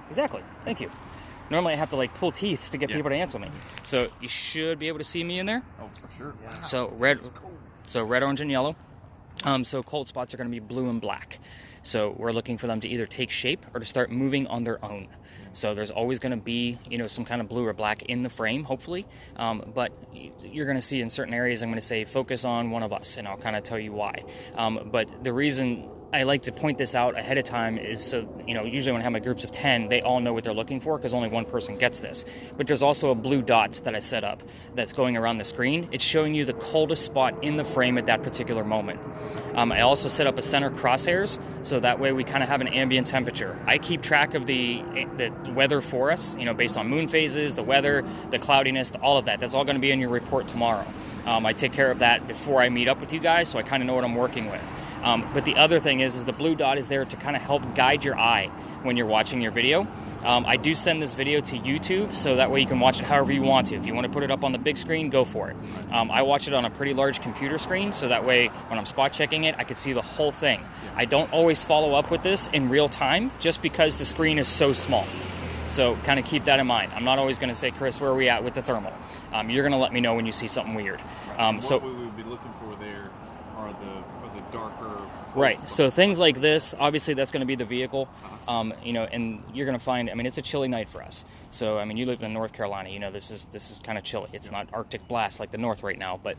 Exactly. Thank you. Normally I have to like pull teeth to get people to answer me. So you should be able to see me in there. Oh, for sure. Wow. So red, orange, and yellow. So cold spots are going to be blue and black. So we're looking for them to either take shape or to start moving on their own. So there's always going to be, some kind of blue or black in the frame, hopefully. But you're going to see in certain areas, I'm going to say, focus on one of us, and I'll kind of tell you why. But the reason I like to point this out ahead of time is so, usually when I have my groups of 10, they all know what they're looking for because only one person gets this. But there's also a blue dot that I set up that's going around the screen. It's showing you the coldest spot in the frame at that particular moment. I also set up a center crosshairs, so that way we kind of have an ambient temperature. I keep track of the weather for us, based on moon phases, the weather, the cloudiness, all of that. That's all going to be in your report tomorrow. I take care of that before I meet up with you guys, so I kind of know what I'm working with. But the other thing is the blue dot is there to kind of help guide your eye when you're watching your video. I do send this video to YouTube, so that way you can watch it however you want to. If you want to put it up on the big screen, go for it. I watch it on a pretty large computer screen, so that way when I'm spot checking it, I can see the whole thing. I don't always follow up with this in real time, just because the screen is so small. So kind of keep that in mind. I'm not always going to say, Chris, where are we at with the thermal? You're going to let me know when you see something weird. What we would be looking for there are the darker... Right, so things like this, obviously that's going to be the vehicle, and you're going to find, it's a chilly night for us. So, you live in North Carolina, this is kind of chilly. It's not Arctic blast like the North right now, but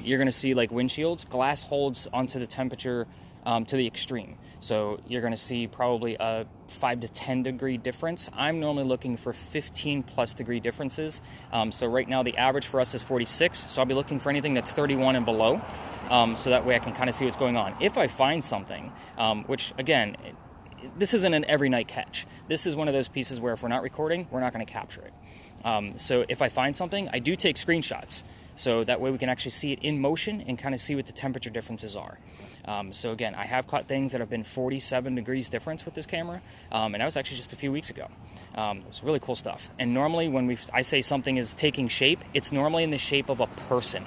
you're going to see like windshields, glass holds onto the temperature to the extreme. So you're going to see probably a 5 to 10 degree difference. I'm normally looking for 15 plus degree differences. So right now the average for us is 46, so I'll be looking for anything that's 31 and below. So that way I can kind of see what's going on. If I find something, which again, this isn't an every night catch. This is one of those pieces where if we're not recording, we're not going to capture it. So if I find something, I do take screenshots. So that way we can actually see it in motion and kind of see what the temperature differences are. So again, I have caught things that have been 47 degrees difference with this camera, and that was actually just a few weeks ago. It's really cool stuff. And normally when I say something is taking shape, it's normally in the shape of a person.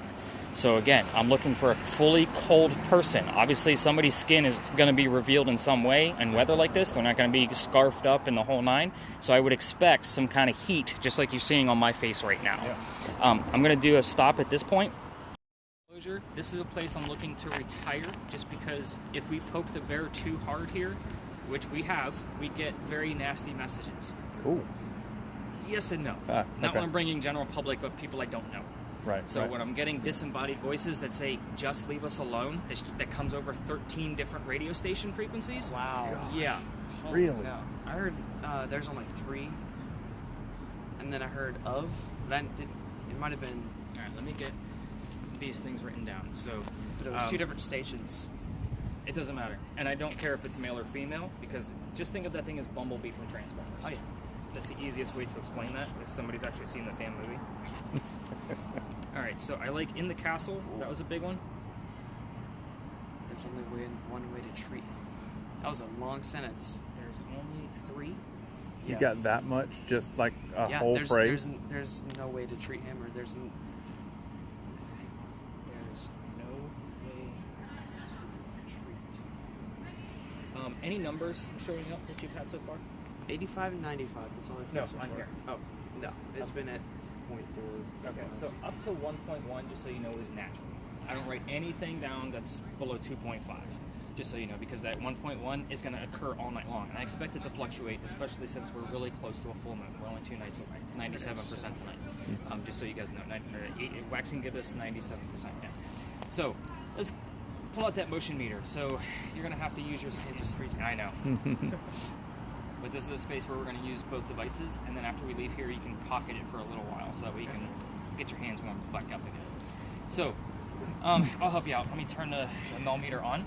So again, I'm looking for a fully cold person. Obviously, somebody's skin is going to be revealed in some way, and weather like this, they're not going to be scarfed up in the whole nine. So I would expect some kind of heat, just like you're seeing on my face right now. Yeah. I'm going to do a stop at this point. This is a place I'm looking to retire, just because if we poke the bear too hard here, which we have, we get very nasty messages. Cool. Yes and no. Not when I'm bringing general public, but people I don't know. Right. So when I'm getting disembodied voices that say, just leave us alone, that comes over 13 different radio station frequencies. Wow. Gosh. Yeah. Really? No. I heard there's only 3. And then I heard of, but it might have been... All right, let me get these things written down. So, but it was 2 different stations. It doesn't matter. And I don't care if it's male or female, because just think of that thing as Bumblebee from Transformers. Oh, yeah. That's the easiest way to explain that, if somebody's actually seen the damn movie. All right, so I like In the Castle. That was a big one. There's only one way to treat him. That was a long sentence. There's only 3. You got that much? Just like a whole phrase? There's no way to treat him, or there's no way to treat. Any numbers showing up that you've had so far? 85 and 95. That's all I've No, heard so on far. here. Oh, no. It's been at 0.4. Okay, so up to 1.1, just so you know, is natural. I don't write anything down that's below 2.5, just so you know, because that 1.1 is going to occur all night long. And I expect it to fluctuate, especially since we're really close to a full moon. We're only 2 nights away. It's 97% tonight, just so you guys know. Waxing give us 97%. Yeah. So let's pull out that motion meter. So you're going to have to use your hands freezing. I know. But this is a space where we're going to use both devices, and then after we leave here, you can pocket it for a little while, so that way you can get your hands warmed back up again. So, I'll help you out. Let me turn the millimeter on.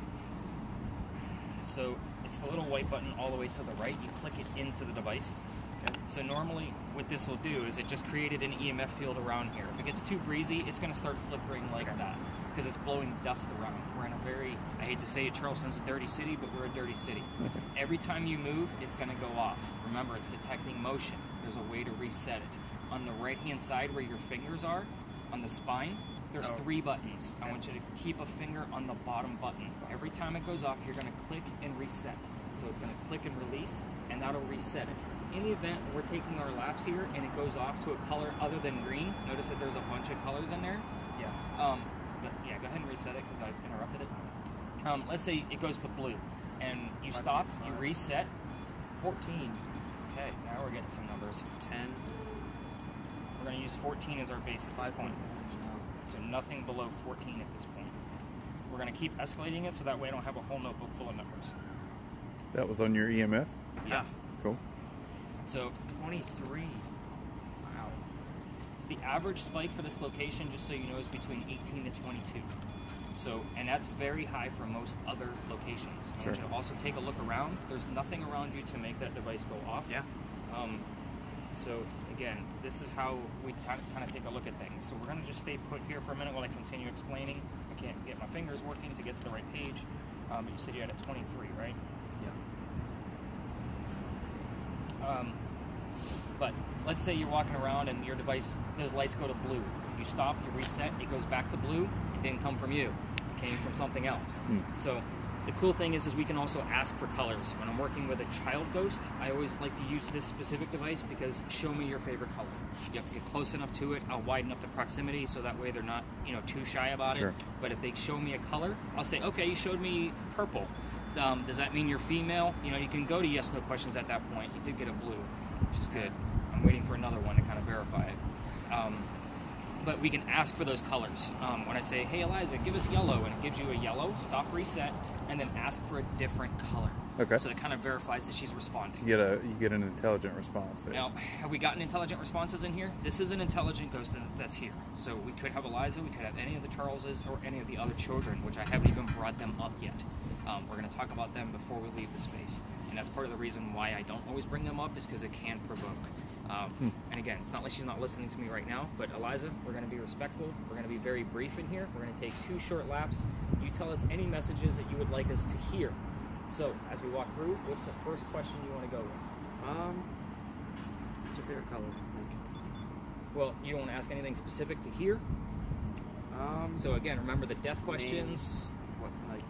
So, it's the little white button all the way to the right. You click it into the device. Okay. So normally, what this will do is it just created an EMF field around here. If it gets too breezy, it's going to start flickering like that, because it's blowing dust around. We're in a very, I hate to say it, Charleston's a dirty city, but we're a dirty city. Every time you move, it's going to go off. Remember, it's detecting motion. There's a way to reset it. On the right-hand side where your fingers are, on the spine, there's 3 buttons. I want you to keep a finger on the bottom button. Every time it goes off, you're going to click and reset. So it's going to click and release, and that'll reset it. in the event we're taking our laps here and it goes off to a color other than green, notice that there's a bunch of colors in there. Yeah. But yeah, go ahead and reset it because I interrupted it. Let's say it goes to blue, and you stop, you reset. 14. Okay, now we're getting some numbers. 10. We're going to use 14 as our base at this point. So nothing below 14 at this point. We're going to keep escalating it so that way I don't have a whole notebook full of numbers. That was on your EMF? Yeah. Cool. So 23. Wow. the average spike for this location, just so you know, is between 18 to 22. So, and that's very high for most other locations. I want you to also take a look around. There's nothing around you to make that device go off. Yeah. So again, this is how we kind of take a look at things. So we're going to just stay put here for a minute while I continue explaining. I can't get my fingers working to get to the right page. But you said you had a 23, right? Yeah. But let's say you're walking around and your device, the lights go to blue. You stop, you reset, it goes back to blue. It didn't come from you. It came from something else. So the cool thing is we can also ask for colors. When I'm working with a child ghost, I always like to use this specific device because show me your favorite color. You have to get close enough to it. I'll widen up the proximity so that way they're not, too shy about it. But if they show me a color, I'll say, okay, you showed me purple. Does that mean you're female? You can go to yes, no questions at that point. You did get a blue, which is good. I'm waiting for another one to kind of verify it. But we can ask for those colors. When I say, hey, Eliza, give us yellow, and it gives you a yellow, stop, reset, and then ask for a different color. Okay. So it kind of verifies that she's responding. You get an intelligent response. Now, have we gotten intelligent responses in here? This is an intelligent ghost that's here. So we could have Eliza, we could have any of the Charleses, or any of the other children, which I haven't even brought them up yet. We're going to talk about them before we leave the space. And that's part of the reason why I don't always bring them up, is because it can provoke. And again, it's not like she's not listening to me right now, but Eliza, we're going to be respectful. We're going to be very brief in here. We're going to take 2 short laps. You tell us any messages that you would like us to hear. So, as we walk through, what's the first question you want to go with? What's your favorite color? Well, you don't want to ask anything specific to hear. So again, remember the death questions. Names,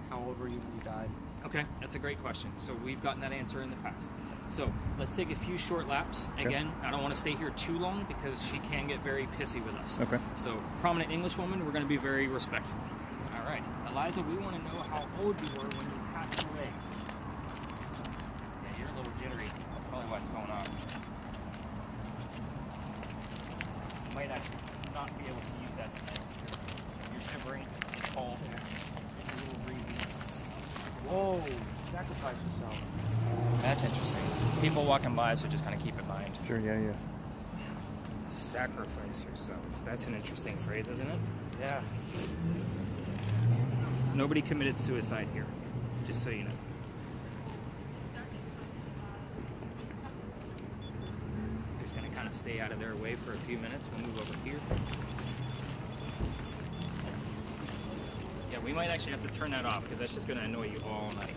how old were you when you died? Okay, that's a great question. So we've gotten that answer in the past. So let's take a few short laps. Again, I don't want to stay here too long because she can get very pissy with us. Okay. So prominent English woman, we're going to be very respectful. All right, Eliza, we want to know how old you were when you passed away. Yeah, you're a little jittery. That's probably what's going on. You might actually not be able to use that tonight because you're shivering, it's cold, it's a little breezy. Whoa! Sacrifice yourself. That's interesting. People walking by, so just kind of keep in mind. Sure, yeah. Sacrifice yourself. That's an interesting phrase, isn't it? Yeah. Nobody committed suicide here, just so you know. Just going to kind of stay out of their way for a few minutes. We'll move over here. Yeah, we might actually have to turn that off because that's just going to annoy you all night.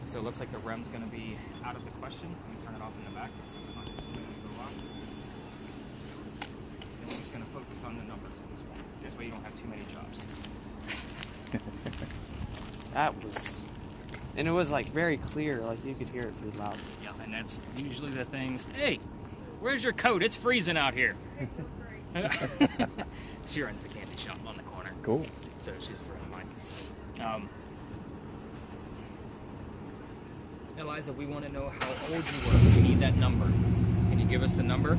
So it looks like the REM's going to be out of the question. Let me turn it off in the back so it's not going to go off. And we're just going to focus on the numbers at this point. This way you don't have too many jobs. That was... And it was, very clear. You could hear it pretty loud. Yeah, and that's usually the things. Hey, where's your coat? It's freezing out here. She runs the candy shop on the corner. Cool. So she's a friend of mine. Eliza, we want to know how old you were. We need that number. Can you give us the number?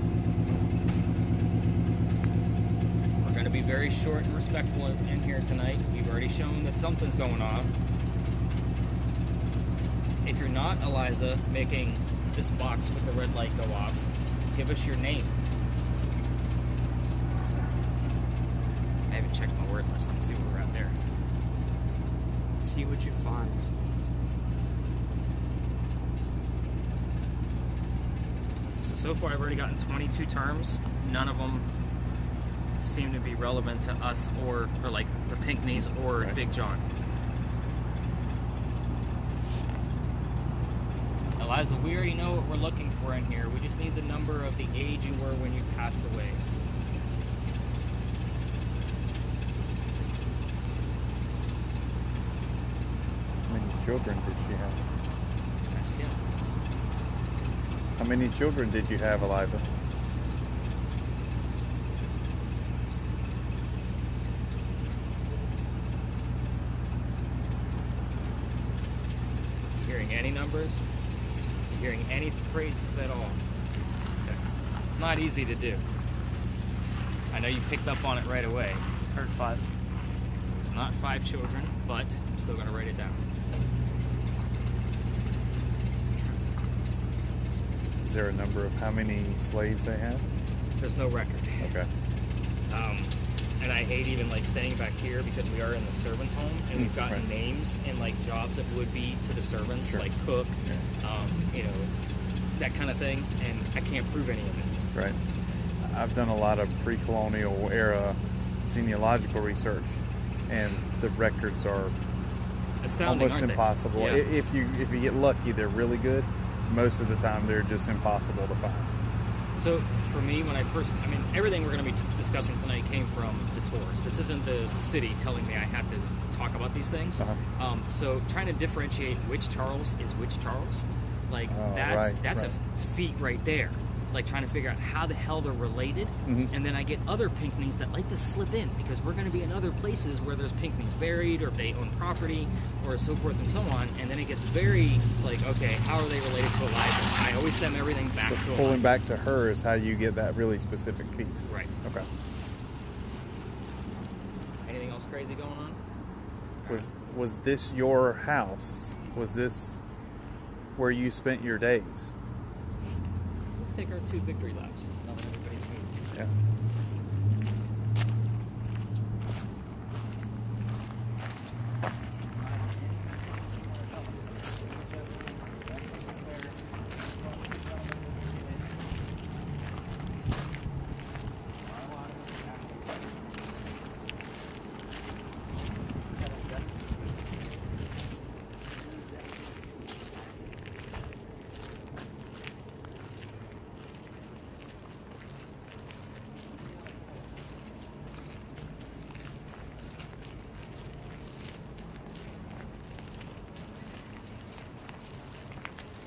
We're going to be very short and respectful in here tonight. You've already shown that something's going on. If you're not, Eliza, making this box with the red light go off, give us your name. I haven't checked my word list. Let me see where we're at there. See what you find. So far, I've already gotten 22 terms. None of them seem to be relevant to us or like the Pinckneys or Big John. Eliza, we already know what we're looking for in here. We just need the number of the age you were when you passed away. How many children did she have? Ask him. many children did you have, Eliza? You hearing any numbers? You hearing any phrases at all? Okay. It's not easy to do. I know you picked up on it right away. Heard 5. It's not 5 children, but I'm still going to write it down. Is there a number of how many slaves they had? There's no record. Okay. And I hate even like staying back here because we are in the servants' home and we've gotten right. names and like jobs that would be to the servants, Sure. like cook, Yeah. you know, that kind of thing, and I can't prove any of it. Right. I've done a lot of pre-colonial era genealogical research, and the records are Astounding, almost aren't they? impossible. Yeah. If you get lucky, they're really good. Most of the time, they're just impossible to find. So for me, when I first, I mean, everything we're going to be discussing tonight came from the tours. This isn't the city telling me I have to talk about these things. Uh-huh. So trying to differentiate which Charles is which Charles, like Oh, that's right. a feat right there. Like trying to figure out how the hell they're related, and then I get other Pinckneys that like to slip in because we're going to be in other places where there's Pinckneys buried, or they own property, or so forth and so on. And then it gets very like, okay, how are they related to Eliza? I always stem everything back So to pulling Eliza. back to her is how you get that really specific piece. Right. Okay. Anything else crazy going on? Was this your house? Was this where you spent your days? Let's take our 2 victory laps. Now that everybody's moved. Yeah.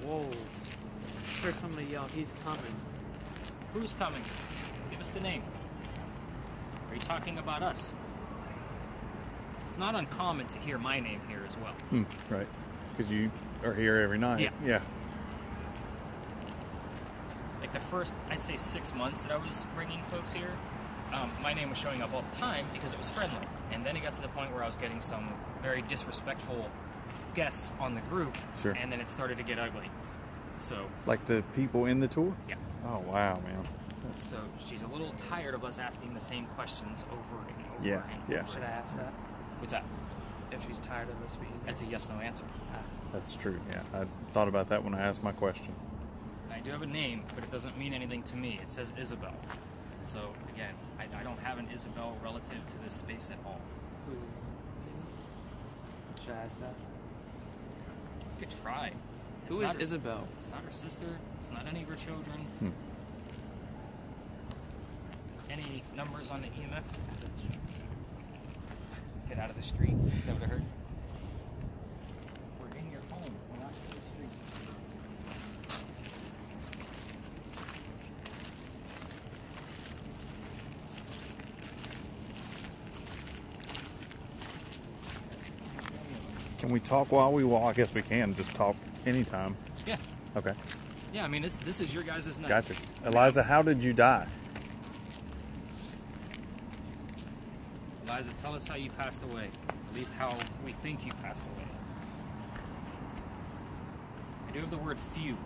Whoa. Heard somebody yell, he's coming. Who's coming? Give us the name. Are you talking about us? It's not uncommon to hear my name here as well. Right. Because you are here every night. Yeah. Yeah. Like the first, I'd say 6 months that I was bringing folks here, my name was showing up all the time because it was friendly. And then it got to the point where I was getting some very disrespectful guests on the group, Sure. and then it started to get ugly. So, Like the people in the tour? yeah. Oh, wow, man. That's, So she's a little tired of us asking the same questions over and over Yeah, and yeah. over. Should I ask that? What's that? If she's tired of us being here? That's a yes/no answer. that's true. Yeah. I thought about that when I asked my question. I do have a name, but it doesn't mean anything to me. It says Isabel. So again, I don't have an Isabel relative to this space at all. Who is it? Should I ask that? You could try. Who It's is not her- Isabel? It's not her sister. It's not any of her children. Any numbers on the EMF? Get out of the street. Is that what I heard? We're in your home. We're not in the street. Can we talk while we walk? I guess we can. Just talk anytime. Yeah. Okay. Yeah, I mean, this is your guys' night. Gotcha. Eliza, how did you die? Eliza, tell us how you passed away. At least how we think you passed away. I do have the word few.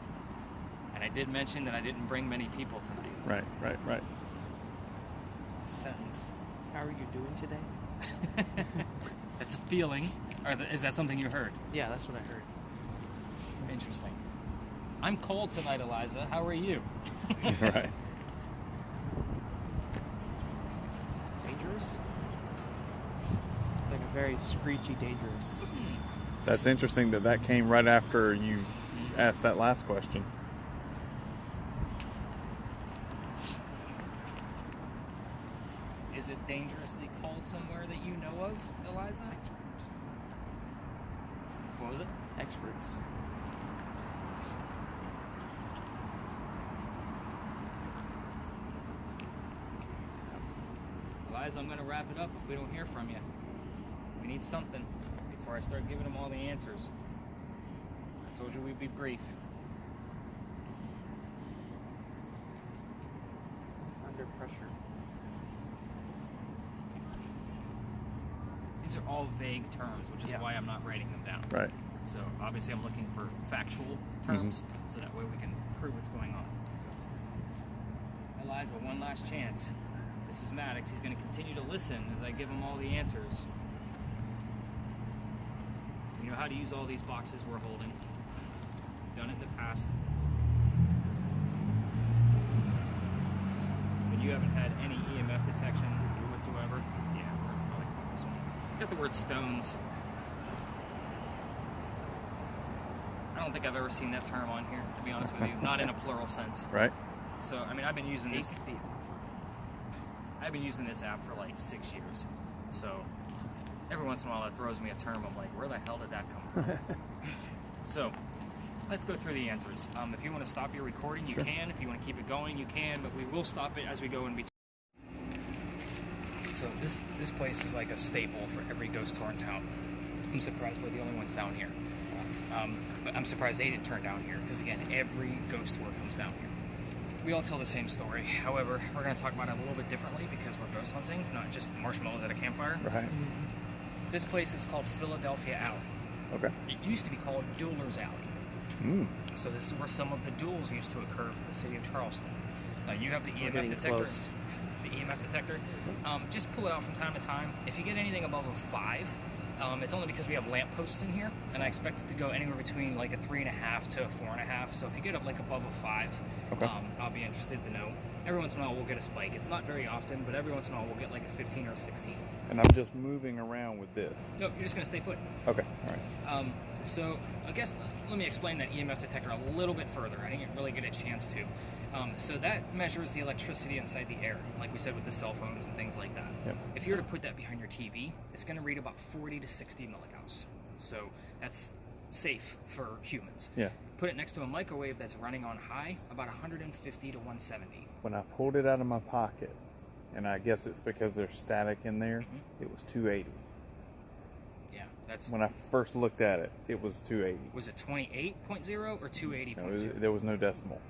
And I did mention that I didn't bring many people tonight. Right. Sentence. How are you doing today? That's a feeling. Or is that something you heard? Yeah, that's what I heard. Interesting. I'm cold tonight, Eliza. How are you? Right. Dangerous? Like a very screechy dangerous. That's interesting that came right after you asked that last question. Is it dangerously cold somewhere that you know of, Eliza? What was it? Experts. guys, I'm going to wrap it up if we don't hear from you. We need something before I start giving them all the answers. I told you we'd be brief. Under pressure. These are all vague terms, which is why I'm not writing them down. Right. So obviously I'm looking for factual terms, so that way we can prove what's going on. Eliza, one last chance. This is Maddox. He's going to continue to listen as I give him all the answers. You know how to use all these boxes we're holding. Done it in the past. But you haven't had any EMF detection whatsoever. Yeah, we're probably calling this one. Got the word stones. I don't think I've ever seen that term on here, to be honest with you. Not in a plural sense. Right. So, I mean, I've been using this app for like 6 years. So, every once in a while it throws me a term. I'm like, where the hell did that come from? So, let's go through the answers. If you want to stop your recording, you can. If you want to keep it going, you can. But we will stop it as we go in between. So, this place is like a staple for every ghost tour in town. I'm surprised we're the only ones down here. But I'm surprised they didn't turn down here, because again, every ghost tour comes down here. We all tell the same story. However, we're going to talk about it a little bit differently because we're ghost hunting, not just marshmallows at a campfire. Right. This place is called Philadelphia Alley. Okay. It used to be called Dueler's Alley. So this is where some of the duels used to occur for the city of Charleston. Now you have the EMF detector. close. The EMF detector. Just pull it out from time to time. If you get anything above a 5, it's only because we have lampposts in here, and I expect it to go anywhere between like a 3.5 to a 4.5. So if you get up like above a 5, I'll be interested to know. Every once in a while we'll get a spike. It's not very often, but every once in a while we'll get like a 15 or a 16. And I'm just moving around with this. No, you're just going to stay put. Okay. All right. So I guess let me explain that EMF detector a little bit further. I didn't really get a chance to. So that measures the electricity inside the air, like we said with the cell phones and things like that. Yep. If you were to put that behind your TV, it's going to read about 40 to 60 milligauss. So that's safe for humans. Yeah. Put it next to a microwave that's running on high, about 150 to 170. When I pulled it out of my pocket, and I guess it's because there's static in there, it was 280. Yeah, that's... When I first looked at it, it was 280. Was it 28.0 or 280.0? No, there was no decimal.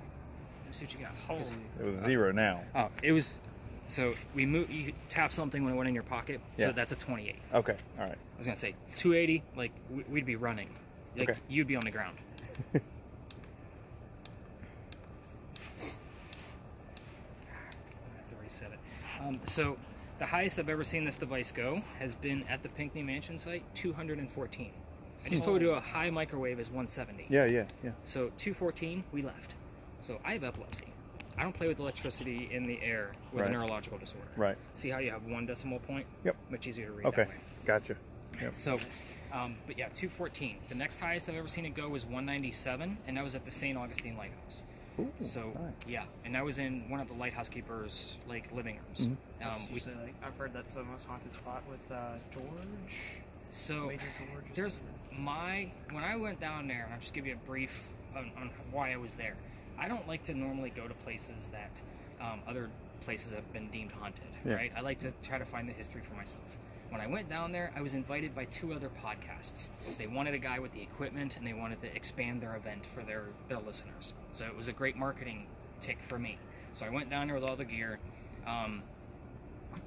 Let me see what you got. Holy. It was 0 now. Oh, it was... So you tap something when it went in your pocket, so that's a 28. Okay, all right. I was going to say, 280, like, we'd be running. Like, you'd be on the ground. I have to reset it. So, the highest I've ever seen this device go has been at the Pinckney Mansion site, 214. I just told you a high microwave is 170. Yeah. So, 214, we left. So, I have epilepsy. I don't play with electricity in the air with a neurological disorder. Right. See how you have 1 decimal point? Yep. Much easier to read Okay, that way. gotcha. Yep. So, but yeah, 214. The next highest I've ever seen it go was 197, and that was at the St. Augustine Lighthouse. Ooh, So, nice. yeah, and that was in one of the lighthouse keepers, like, living rooms. I've heard that's the most haunted spot with George. So, Major George. or there's something. when I went down there, and I'll just give you a brief on why I was there. I don't like to normally go to places that other places have been deemed haunted, right? I like to try to find the history for myself. When I went down there, I was invited by 2 other podcasts. They wanted a guy with the equipment, and they wanted to expand their event for their listeners. So it was a great marketing tick for me. So I went down there with all the gear,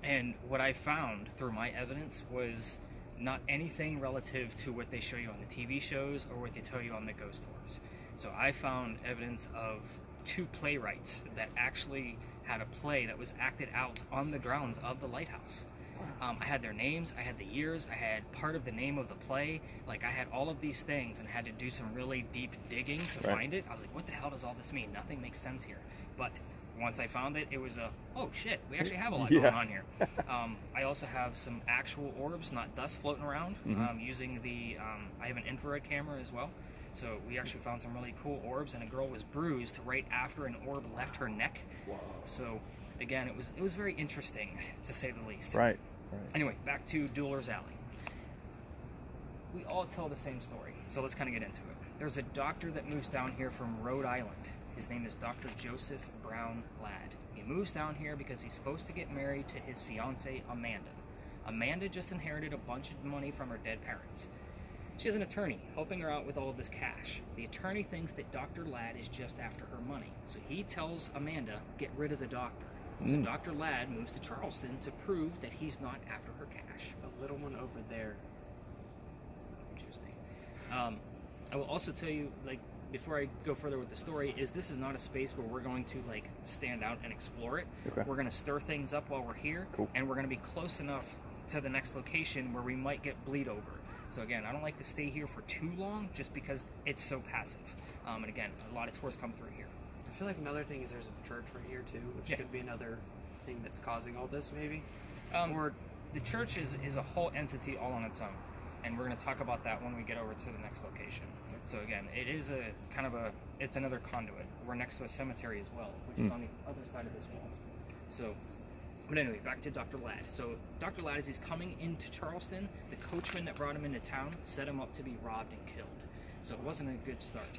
and what I found through my evidence was not anything relative to what they show you on the TV shows or what they tell you on the ghost tours. So I found evidence of 2 playwrights that actually had a play that was acted out on the grounds of the lighthouse. I had their names, I had the years, I had part of the name of the play. Like, I had all of these things and had to do some really deep digging to find it. I was like, what the hell does all this mean? Nothing makes sense here. But once I found it, it was oh shit, we actually have a lot going on here. I also have some actual orbs, not dust, floating around, using the, I have an infrared camera as well. So we actually found some really cool orbs, and a girl was bruised right after an orb left her neck. Whoa. So again, it was very interesting, to say the least. Right. Anyway, back to Dueler's Alley. We all tell the same story, so let's kind of get into it. There's a doctor that moves down here from Rhode Island. His name is Dr. Joseph Brown Ladd. He moves down here because he's supposed to get married to his fiancée, Amanda. Amanda just inherited a bunch of money from her dead parents. She has an attorney helping her out with all of this cash. The attorney thinks that Dr. Ladd is just after her money. So he tells Amanda, get rid of the doctor. So Dr. Ladd moves to Charleston to prove that he's not after her cash. The little one over there. Interesting. I will also tell you, like, before I go further with the story, is this is not a space where we're going to, like, stand out and explore it. Okay. We're going to stir things up while we're here, Cool. and we're going to be close enough to the next location where we might get bleed over. So again, I don't like to stay here for too long just because it's so passive. And again, a lot of tours come through here. I feel like another thing is there's a church right here too, which Yeah. could be another thing that's causing all this, maybe. Or the church is a whole entity all on its own, and we're going to talk about that when we get over to the next location. So again, it is a kind of it's another conduit. We're next to a cemetery as well, which is on the other side of this wall. So, but anyway, back to Dr. Ladd. So Dr. Ladd, as he's coming into Charleston, the coachman that brought him into town set him up to be robbed and killed. So it wasn't a good start.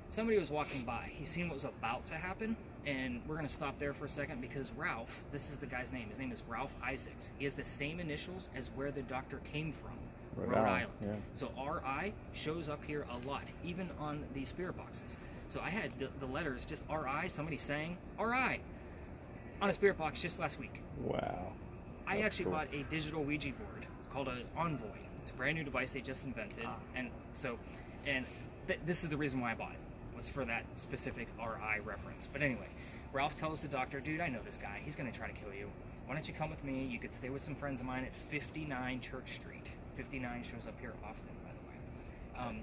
Somebody was walking by. He seen what was about to happen, and we're going to stop there for a second because Ralph, this is the guy's name. His name is Ralph Isaacs. He has the same initials as where the doctor came from, Rhode Island. Yeah. So RI shows up here a lot, even on the spirit boxes. So I had the letters, just RI, somebody saying RI on a spirit box just last week. Wow. I That's actually cool. bought a digital Ouija board. It's called an Envoy. It's a brand new device they just invented, and this is the reason why I bought it, was for that specific RI reference. But anyway, Ralph tells the doctor, dude, I know this guy. He's going to try to kill you. Why don't you come with me? You could stay with some friends of mine at 59 Church Street. 59 shows up here often, by the way.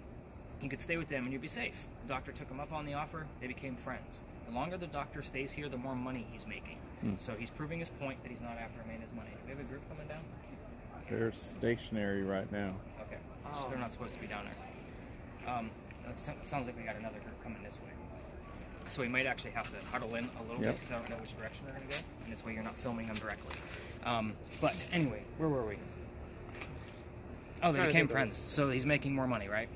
You could stay with them and you'd be safe. The doctor took him up on the offer. They became friends. The longer the doctor stays here, the more money he's making. So he's proving his point that he's not after Amanda's money. Do we have a group coming down? They're stationary right now. Okay. So they're not supposed to be down there. Sounds like we got another group coming this way. So we might actually have to huddle in a little bit Yep. because I don't know which direction they're going to go. And this way you're not filming them directly. But anyway, where were we? Oh, they Trying to became think of friends. this. So he's making more money, right?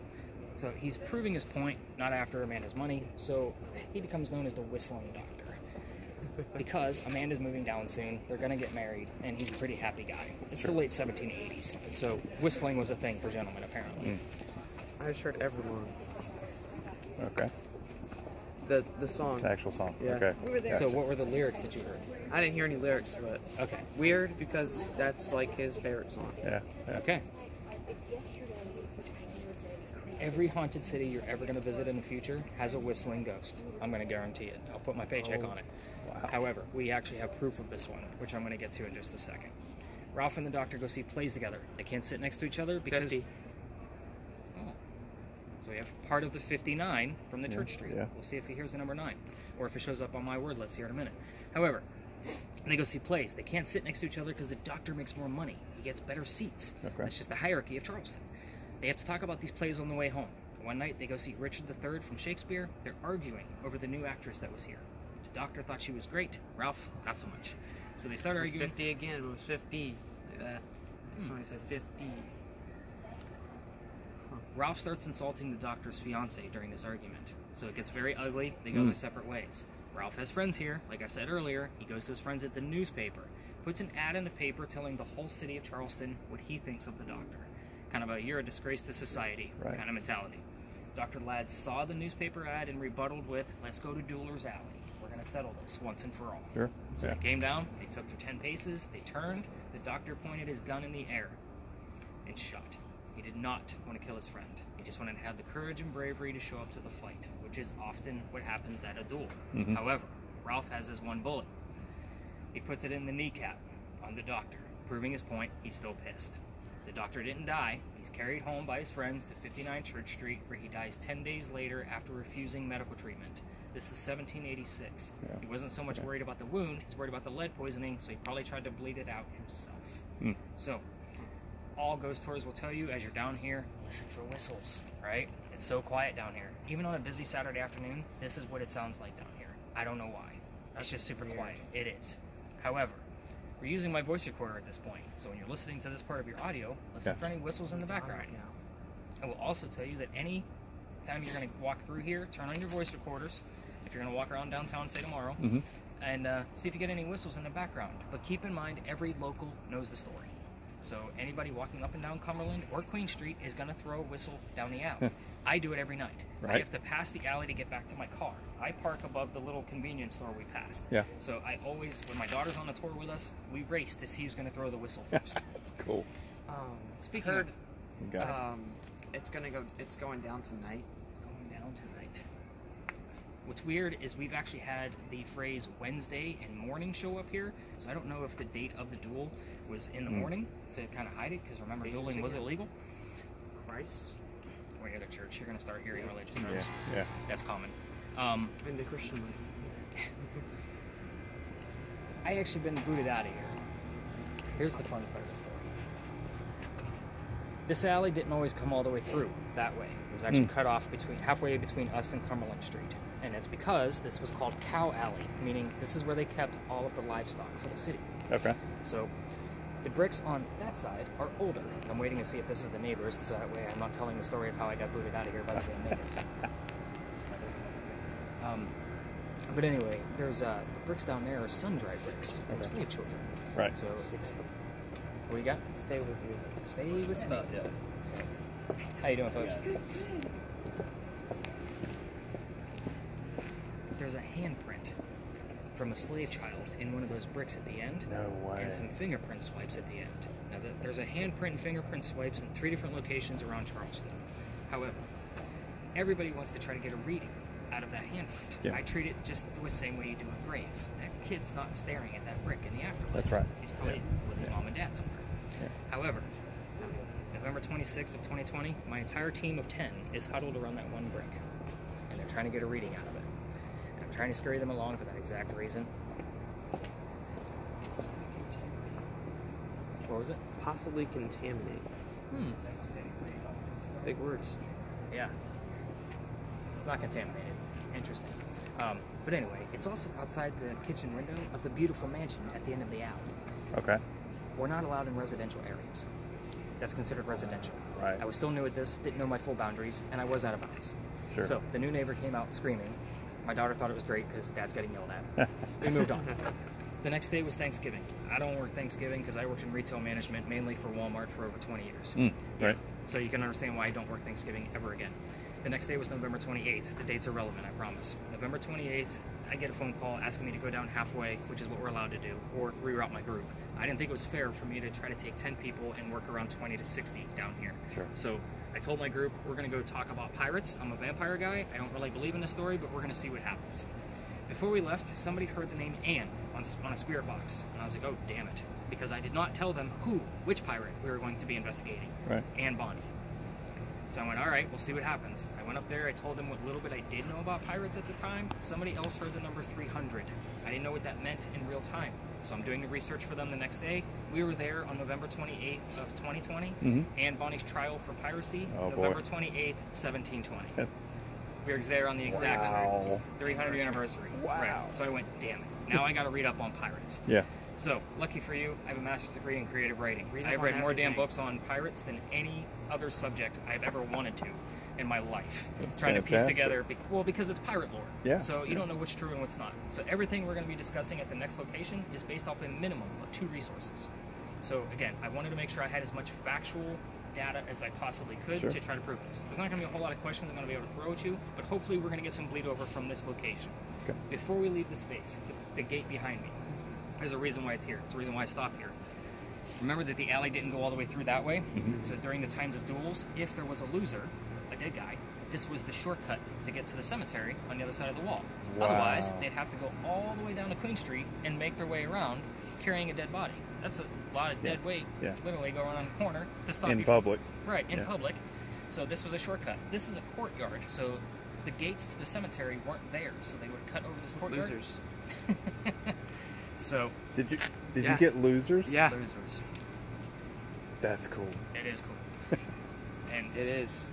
So he's proving his point, not after Amanda's money. So he becomes known as the Whistling Doctor. Because Amanda's moving down soon, they're going to get married, and he's a pretty happy guy. It's the late 1780s. So whistling was a thing for gentlemen, apparently. I just heard Everlong. Okay. The song. The actual song. Yeah. Okay. So what were the lyrics that you heard? I didn't hear any lyrics, but Okay. weird because that's like his favorite song. Yeah. Yeah. Okay. Every haunted city you're ever going to visit in the future has a whistling ghost. I'm going to guarantee it. I'll put my paycheck on it. Wow. However, we actually have proof of this one, which I'm going to get to in just a second. Ralph and the doctor go see plays together. They can't sit next to each other because... 50. Oh. So we have part of the 59 from the Church Street. yeah. We'll see if he hears the number 9, or if it shows up on my word list here in a minute. However, they go see plays. They can't sit next to each other because the doctor makes more money. He gets better seats. Okay. That's just the hierarchy of Charleston. They have to talk about these plays on the way home. One night, they go see Richard III from Shakespeare. They're arguing over the new actress that was here. The doctor thought she was great. Ralph, not so much. So they start arguing. 50 again. It was 50. Like that. Somebody said 50. Ralph starts insulting the doctor's fiancée during this argument. So it gets very ugly. They go their separate ways. Ralph has friends here. Like I said earlier, he goes to his friends at the newspaper. Puts an ad in the paper telling the whole city of Charleston what he thinks of the doctor. Kind of a you're a disgrace to society Right. kind of mentality. Dr. Ladd saw the newspaper ad and rebutted with, let's go to Dueler's Alley. We're going to settle this once and for all. Sure. So Yeah. they came down, they took their 10 paces, they turned, the doctor pointed his gun in the air and shot. He did not want to kill his friend. He just wanted to have the courage and bravery to show up to the fight, which is often what happens at a duel. However, Ralph has his one bullet. He puts it in the kneecap on the doctor, proving his point. He's still pissed. The doctor didn't die. He's carried home by his friends to 59 Church Street, where he dies 10 days later after refusing medical treatment. This is 1786. Yeah. He wasn't so much worried about the wound, he's worried about the lead poisoning, so he probably tried to bleed it out himself. So, all ghost tours will tell you as you're down here, listen for whistles, right? It's so quiet down here. Even on a busy Saturday afternoon, this is what it sounds like down here. I don't know why. It's just super quiet. It is. However, we're using my voice recorder at this point, so when you're listening to this part of your audio, listen for any whistles in the background. I will also tell you that any time you're going to walk through here, turn on your voice recorders, if you're going to walk around downtown, say tomorrow, and see if you get any whistles in the background. But keep in mind, every local knows the story. So anybody walking up and down Cumberland or Queen Street is going to throw a whistle down the alley. I do it every night. Right. I have to pass the alley to get back to my car. I park above the little convenience store we passed. Yeah. So I always, when my daughter's on the tour with us, we race to see who's going to throw the whistle first. That's cool. Speaking Heard, of, You got it. it's going down tonight. it's going down tonight. What's weird is we've actually had the phrase Wednesday and morning show up here, so I don't know if the date of the duel was in the morning to kind of hide it, because remember, dueling was illegal. Christ. When you're at a church, you're going to start hearing religious terms. Yeah. That's common. In the Christian life. I actually been booted out of here. Here's the fun part of the story. This alley didn't always come all the way through that way. It was actually cut off halfway between us and Cumberland Street. And it's because this was called Cow Alley, meaning this is where they kept all of the livestock for the city. Okay. So the bricks on that side are older. I'm waiting to see if this is the neighbors, so that way I'm not telling the story of how I got booted out of here by the damn neighbors. But anyway, there's the bricks down there are sun-dried bricks for slave children. Right. So it's what do you got? Stay with you. Stay with me. So, how you doing, folks? There's a handprint from a slave child in one of those bricks at the end. No way. And some fingerprint swipes at the end. Now, there's a handprint and fingerprint swipes in 3 different locations around Charleston. However, everybody wants to try to get a reading out of that handprint. Yeah. I treat it just the same way you do a grave. That kid's not staring at that brick in the afterlife. That's right. He's probably with his mom and dad somewhere. Yeah. However, November 26th of 2020, my entire team of 10 is huddled around that one brick. And they're trying to get a reading out of it. And I'm trying to scurry them along for that exact reason. What was it? Possibly contaminate. Big words. Yeah. It's not contaminated. Interesting. But anyway, it's also outside the kitchen window of the beautiful mansion at the end of the alley. Okay. We're not allowed in residential areas. That's considered residential. Right. I was still new at this, didn't know my full boundaries, and I was out of bounds. Sure. So the new neighbor came out screaming. My daughter thought it was great because Dad's getting yelled at. We moved on. The next day was Thanksgiving. I don't work Thanksgiving because I worked in retail management, mainly for Walmart for over 20 years. Right. So you can understand why I don't work Thanksgiving ever again. The next day was November 28th. The dates are relevant, I promise. November 28th, I get a phone call asking me to go down halfway, which is what we're allowed to do, or reroute my group. I didn't think it was fair for me to try to take 10 people and work around 20 to 60 down here. Sure. So I told my group, we're going to go talk about pirates. I'm a vampire guy. I don't really believe in the story, but we're going to see what happens. Before we left, somebody heard the name Anne on a spirit box. And I was like, oh, damn it. Because I did not tell them which pirate we were going to be investigating. Right. Anne Bonny. So I went, all right, we'll see what happens. I went up there, I told them what little bit I did know about pirates at the time. Somebody else heard the number 300. I didn't know what that meant in real time. So I'm doing the research for them the next day. We were there on November 28th of 2020. Anne Bonny's trial for piracy, November 28th, 1720. We were there on the exact 300th anniversary. Wow. Right. So I went, damn it. Now I got to read up on pirates. Yeah. So, lucky for you, I have a master's degree in creative writing. Read up I've on read more damn everything. books on pirates than any other subject I've ever wanted to in my life. That's trying to piece fantastic. together, because it's pirate lore. Yeah. So you don't know what's true and what's not. So everything we're going to be discussing at the next location is based off a minimum of 2 resources. So again, I wanted to make sure I had as much factual data as I possibly could Sure. to try to prove this. There's not going to be a whole lot of questions I'm going to be able to throw at you, but hopefully we're going to get some bleed over from this location. Okay. Before we leave the space, the gate behind me, there's a reason why it's here. It's a reason why I stopped here. Remember that the alley didn't go all the way through that way? So during the times of duels, if there was a loser, a dead guy, this was the shortcut to get to the cemetery on the other side of the wall. Wow. Otherwise, they'd have to go all the way down to Queen Street and make their way around carrying a dead body. That's a lot of dead weight, Yeah. living weight, go around the corner to stop In you public. Right, in Yeah. public. So this was a shortcut. This is a courtyard, so the gates to the cemetery weren't there, so they would cut over this courtyard. Losers. So, Did you Yeah. get losers? Yeah. losers. That's cool. It is cool. And It is.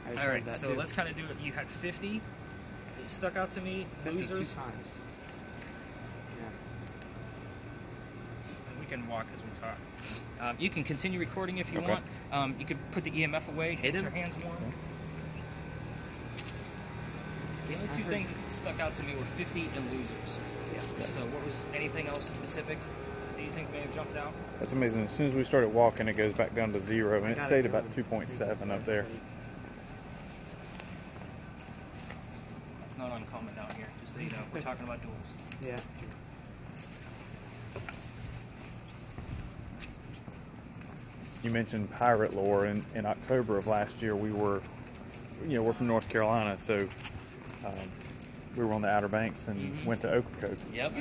I just all read right, that so too. let's kind of do it. You had 50. It stuck out to me. 52 Losers. times. Yeah. And we can walk as we talk. You can continue recording if you Okay. want. You could put the EMF away. Hit Get him. your hands warm. The only two things that stuck out to me were 50 and losers. Yeah. So what was anything else specific that you think may have jumped out? That's amazing. As soon as we started walking, it goes back down to 0, and it stayed about 2.7 up there. That's not uncommon down here, just so you know. We're talking about duels. Yeah. You mentioned pirate lore. In October of last year, we were, we're from North Carolina, so we were on the Outer Banks and went to Ocracoke. Yep.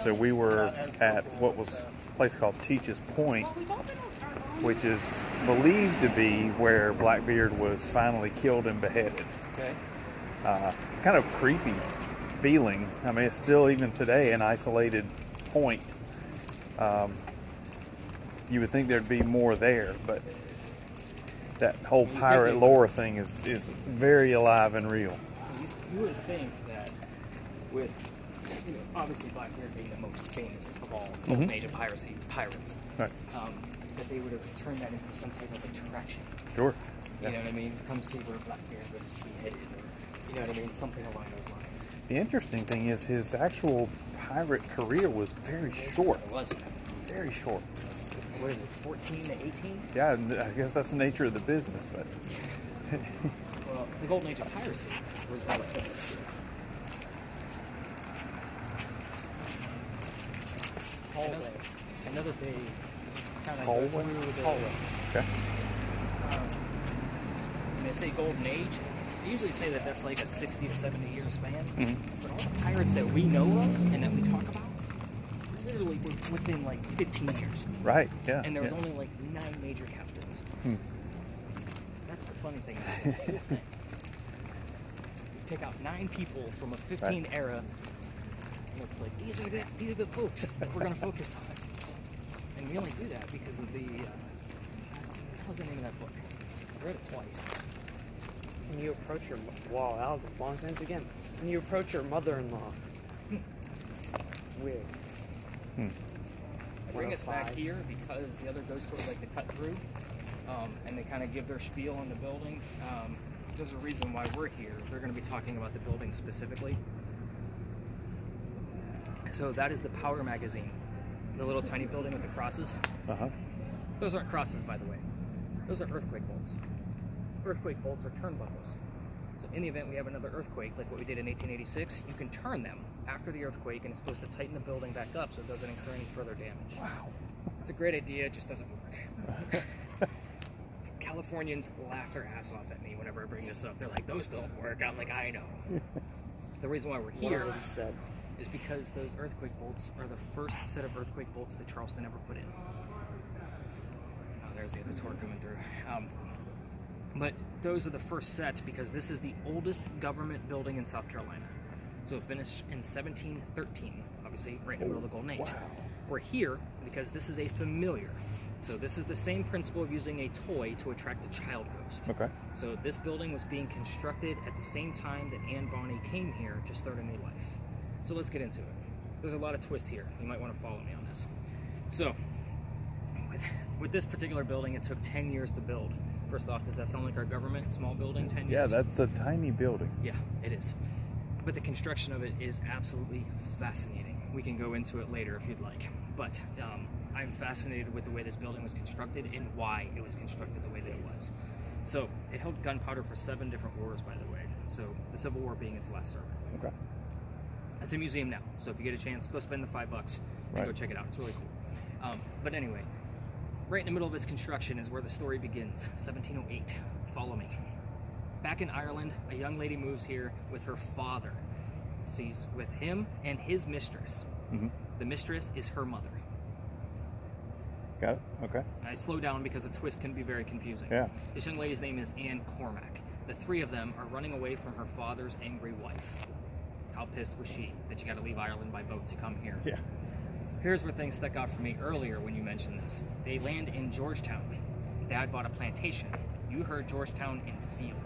So we were at what was a place called Teach's Point, which is believed to be where Blackbeard was finally killed and beheaded. Okay. Kind of creepy feeling. I mean, it's still, even today, an isolated point. You would think thered be more there, but that whole pirate lore thing is very alive and real. You would think that with, obviously Blackbeard being the most famous of all golden age of pirates, Right. that they would have turned that into some type of attraction. Sure. You know what I mean? Come see where Blackbeard was beheaded, or, you know what I mean? Something along those lines. The interesting thing is his actual pirate career was very short. It was. Very short. What is it, 14 to 18? Yeah, I guess that's the nature of the business, but Well, the golden age of piracy was relatively short. Another big kind of Hallway? hallway. okay. When they say golden age, they usually say that that's like a 60 to 70 year span. Mhm. But all the pirates that we know of and that we talk about, literally were within like 15 years. Right. Yeah. And there was yeah. only like 9 major captains. That's the funny thing about the whole thing. You pick out 9 people from a 15 era, and it's like, these are the folks that we're going to focus on. And we only do that because of the, what was the name of that book? I read it twice. When you approach your wow, that was a long sentence again. When you approach your mother-in-law, it's weird. Bring us back 105. here because the other ghost tours like to cut through, and they kind of give their spiel on the building. There's a reason why we're here. They're going to be talking about the building specifically. So that is the Power Magazine, the little tiny building with the crosses. Uh-huh. Those aren't crosses, by the way. Those are earthquake bolts. Earthquake bolts are turnbuckles. So in the event we have another earthquake, like what we did in 1886, you can turn them after the earthquake, and it's supposed to tighten the building back up so it doesn't incur any further damage. Wow. It's a great idea, it just doesn't work. Californians laugh their ass off at me whenever I bring this up. They're like, those don't work. I'm like, I know. The reason why we're here What he said. is because those earthquake bolts are the first set of earthquake bolts that Charleston ever put in. Oh, there's the other tour coming through. But those are the first sets because this is the oldest government building in South Carolina. So it finished in 1713, obviously right in the middle of the Golden Age. Wow. We're here because this is a familiar. So this is the same principle of using a toy to attract a child ghost. Okay. So this building was being constructed at the same time that Anne Bonny came here to start a new life. So let's get into it. There's a lot of twists here. You might want to follow me on this. So with this particular building, it took 10 years to build. First off, does that sound like our government? Small building, 10 years? Yeah, that's a tiny building. Yeah, it is. But the construction of it is absolutely fascinating. We can go into it later if you'd like. But I'm fascinated with the way this building was constructed and why it was constructed the way that it was. So it held gunpowder for 7 different wars, by the way. So the Civil War being its last sermon. Okay. It's a museum now. So if you get a chance, go spend the $5 and Right. go check it out. It's really cool. But anyway, right in the middle of its construction is where the story begins. 1708. Follow me. Back in Ireland, a young lady moves here with her father. She's with him and his mistress. Mm-hmm. The mistress is her mother. Got it? Okay. I slow down because the twist can be very confusing. Yeah. This young lady's name is Anne Cormac. The 3 of them are running away from her father's angry wife. How pissed was she that she got to leave Ireland by boat to come here? Yeah. Here's where things stuck out for me earlier when you mentioned this. They land in Georgetown. Dad bought a plantation. You heard Georgetown in field,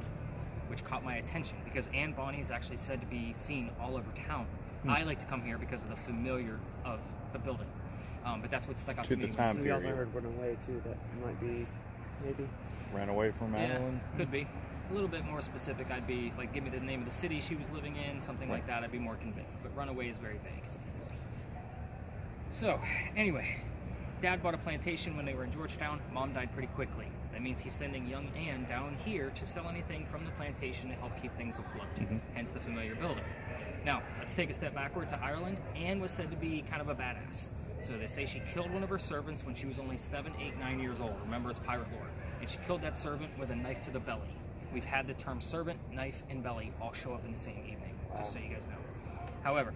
which caught my attention because Anne Bonny is actually said to be seen all over town. I like to come here because of the familiar of the building. But that's what stuck out to To me. the time We also period. heard run away too. That might be maybe. Ran away from Yeah, Ireland. could be. a little bit more specific, I'd be like, give me the name of the city she was living in, something like that. I'd be more convinced. But runaway is very vague. So, anyway, Dad bought a plantation when they were in Georgetown. Mom died pretty quickly. That means he's sending young Anne down here to sell anything from the plantation to help keep things afloat. Hence the familiar builder. Now, let's take a step backward to Ireland. Anne was said to be kind of a badass. So they say she killed one of her servants when she was only 7, 8, 9 years old. Remember, it's pirate lore. And she killed that servant with a knife to the belly. We've had the term servant, knife, and belly all show up in the same evening, just so you guys know. However,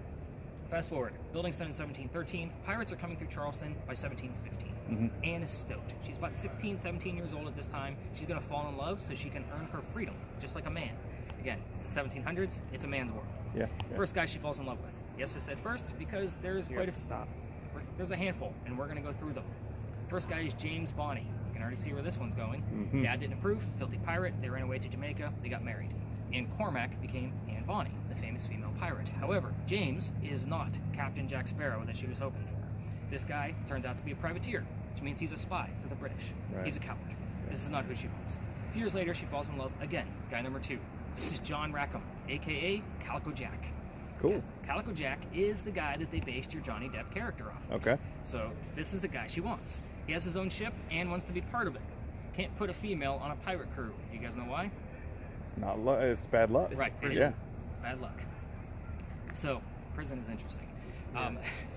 fast forward, building's done in 1713. Pirates are coming through Charleston by 1715. Anne is stoked. She's about 16, 17 years old at this time. She's going to fall in love so she can earn her freedom, just like a man. Again, it's the 1700s. It's a man's world. Yeah. First guy she falls in love with. Yes, I said first because there's You quite have to stop. there's a handful, and we're going to go through them. First guy is James Bonney. You can already see where this one's going. Dad didn't approve. Filthy pirate. They ran away to Jamaica. They got married. Anne Cormac became Anne Bonny, the famous female pirate. However, James is not Captain Jack Sparrow that she was hoping for. This guy turns out to be a privateer, which means he's a spy for the British. Right. He's a coward. This is not who she wants. A few years later, she falls in love again. Guy number 2. This is John Rackham, a.k.a. Calico Jack. Cool. Calico Jack is the guy that they based your Johnny Depp character off of. Okay. So this is the guy she wants. He has his own ship and wants to be part of it. Can't put a female on a pirate crew. You guys know why? It's not luck. It's bad luck. Right. Yeah. Bad luck. So prison is interesting.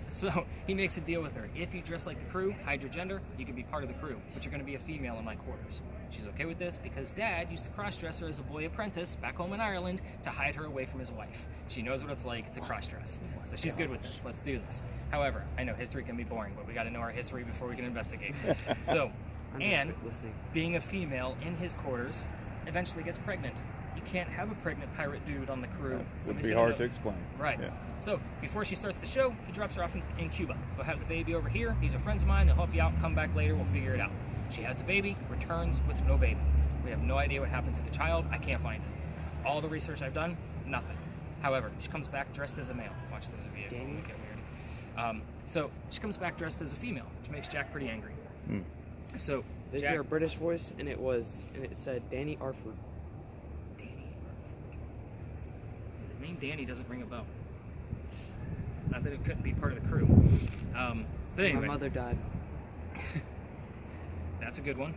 So he makes a deal with her. If you dress like the crew, hide your gender, you can be part of the crew, but you're going to be a female in my quarters. She's okay with this because Dad used to cross-dress her as a boy apprentice back home in Ireland to hide her away from his wife. She knows what it's like to cross-dress, so she's good with this. Let's do this. However, I know history can be boring, but we got to know our history before we can investigate. So, Anne, being a female in his quarters, eventually gets pregnant. You can't have a pregnant pirate dude on the crew. It would Somebody's be gonna hard know. to explain. Right. Yeah. So, before she starts the show, he drops her off in Cuba. Go have the baby over here. These are friends of mine. They'll help you out. Come back later. We'll figure it out. She has the baby, returns with no baby. We have no idea what happened to the child. I can't find it. All the research I've done, nothing. However, she comes back dressed as a male. Watch this video. It'll get weird. So, she comes back dressed as a female, which makes Jack pretty angry. So, Did you Jack... hear a British voice? And it said Danny Arford. The name Danny doesn't ring a bell. Not that it couldn't be part of the crew. But anyway, My mother died. that's a good one.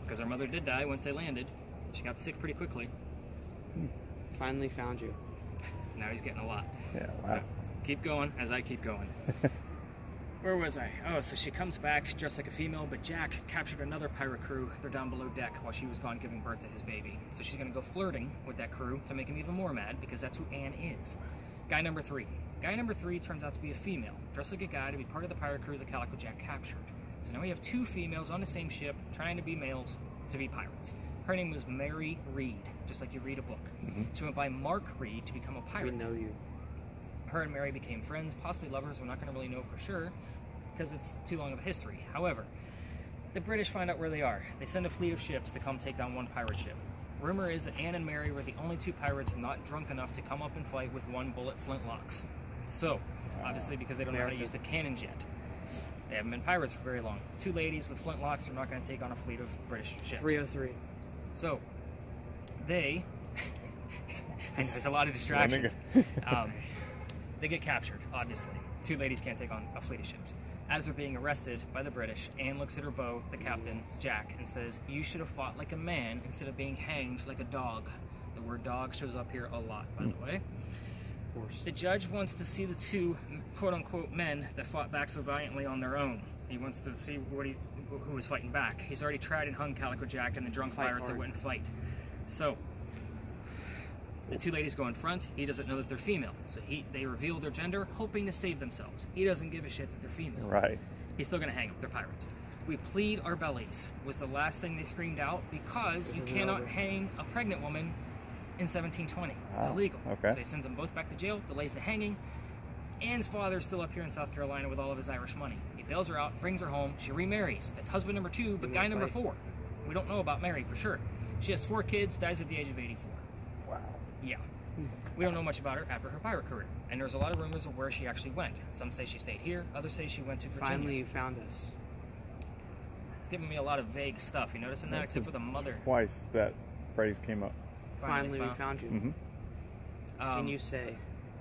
Because her mother did die once they landed. She got sick pretty quickly. Finally found you. Now he's getting a lot. Yeah. So Wow. keep going as I keep going. Where was I? Oh, so she comes back dressed like a female, but Jack captured another pirate crew. They're down below deck while she was gone giving birth to his baby. So she's going to go flirting with that crew to make him even more mad because that's who Anne is. Guy number 3. Guy number 3 turns out to be a female, dressed like a guy to be part of the pirate crew that Calico Jack captured. So now we have 2 females on the same ship trying to be males to be pirates. Her name was Mary Reed, just like you read a book. She went by Mark Reed to become a We pirate. know you. Her and Mary became friends, possibly lovers. We're not going to really know for sure because it's too long of a history. However, the British find out where they are. They send a fleet of ships to come take down one pirate ship. Rumor is that Anne and Mary were the only 2 pirates not drunk enough to come up and fight with 1-bullet flintlocks. So, obviously because they don't know how to use the cannons yet. They haven't been pirates for very long. 2 ladies with flintlocks are not going to take on a fleet of British ships. 303. So, they... and there's a lot of distractions. They get captured, obviously. 2 ladies can't take on a fleet of ships. As they're being arrested by the British, Anne looks at her beau, the captain, Jack, and says, "You should have fought like a man instead of being hanged like a dog." The word dog shows up here a lot, by the way. Of course. The judge wants to see the 2 quote-unquote men that fought back so valiantly on their own. He wants to see who was fighting back. He's already tried and hung Calico Jack and the drunk Fight pirates that hard. wouldn't fight. So, the 2 ladies go in front. He doesn't know that they're female. So they reveal their gender, hoping to save themselves. He doesn't give a shit that they're female. Right. He's still going to hang them. They're pirates. "We plead our bellies," was the last thing they screamed out because This you is cannot another- hang a pregnant woman in 1720. It's Wow. illegal. Okay. So he sends them both back to jail, delays the hanging. Anne's father's still up here in South Carolina with all of his Irish money. He bails her out, brings her home. She remarries. That's husband number 2, but Give guy me a number fight. 4. We don't know about Mary for sure. She has 4 kids, dies at the age of 84. Wow. Yeah. We don't know much about her after her pirate career. And there's a lot of rumors of where she actually went. Some say she stayed here, others say she went to Virginia. Finally, you found us. It's giving me a lot of vague stuff. You noticing that? That's Except for the mother. Twice that phrase came up. Finally we found you. Mm-hmm. And you say,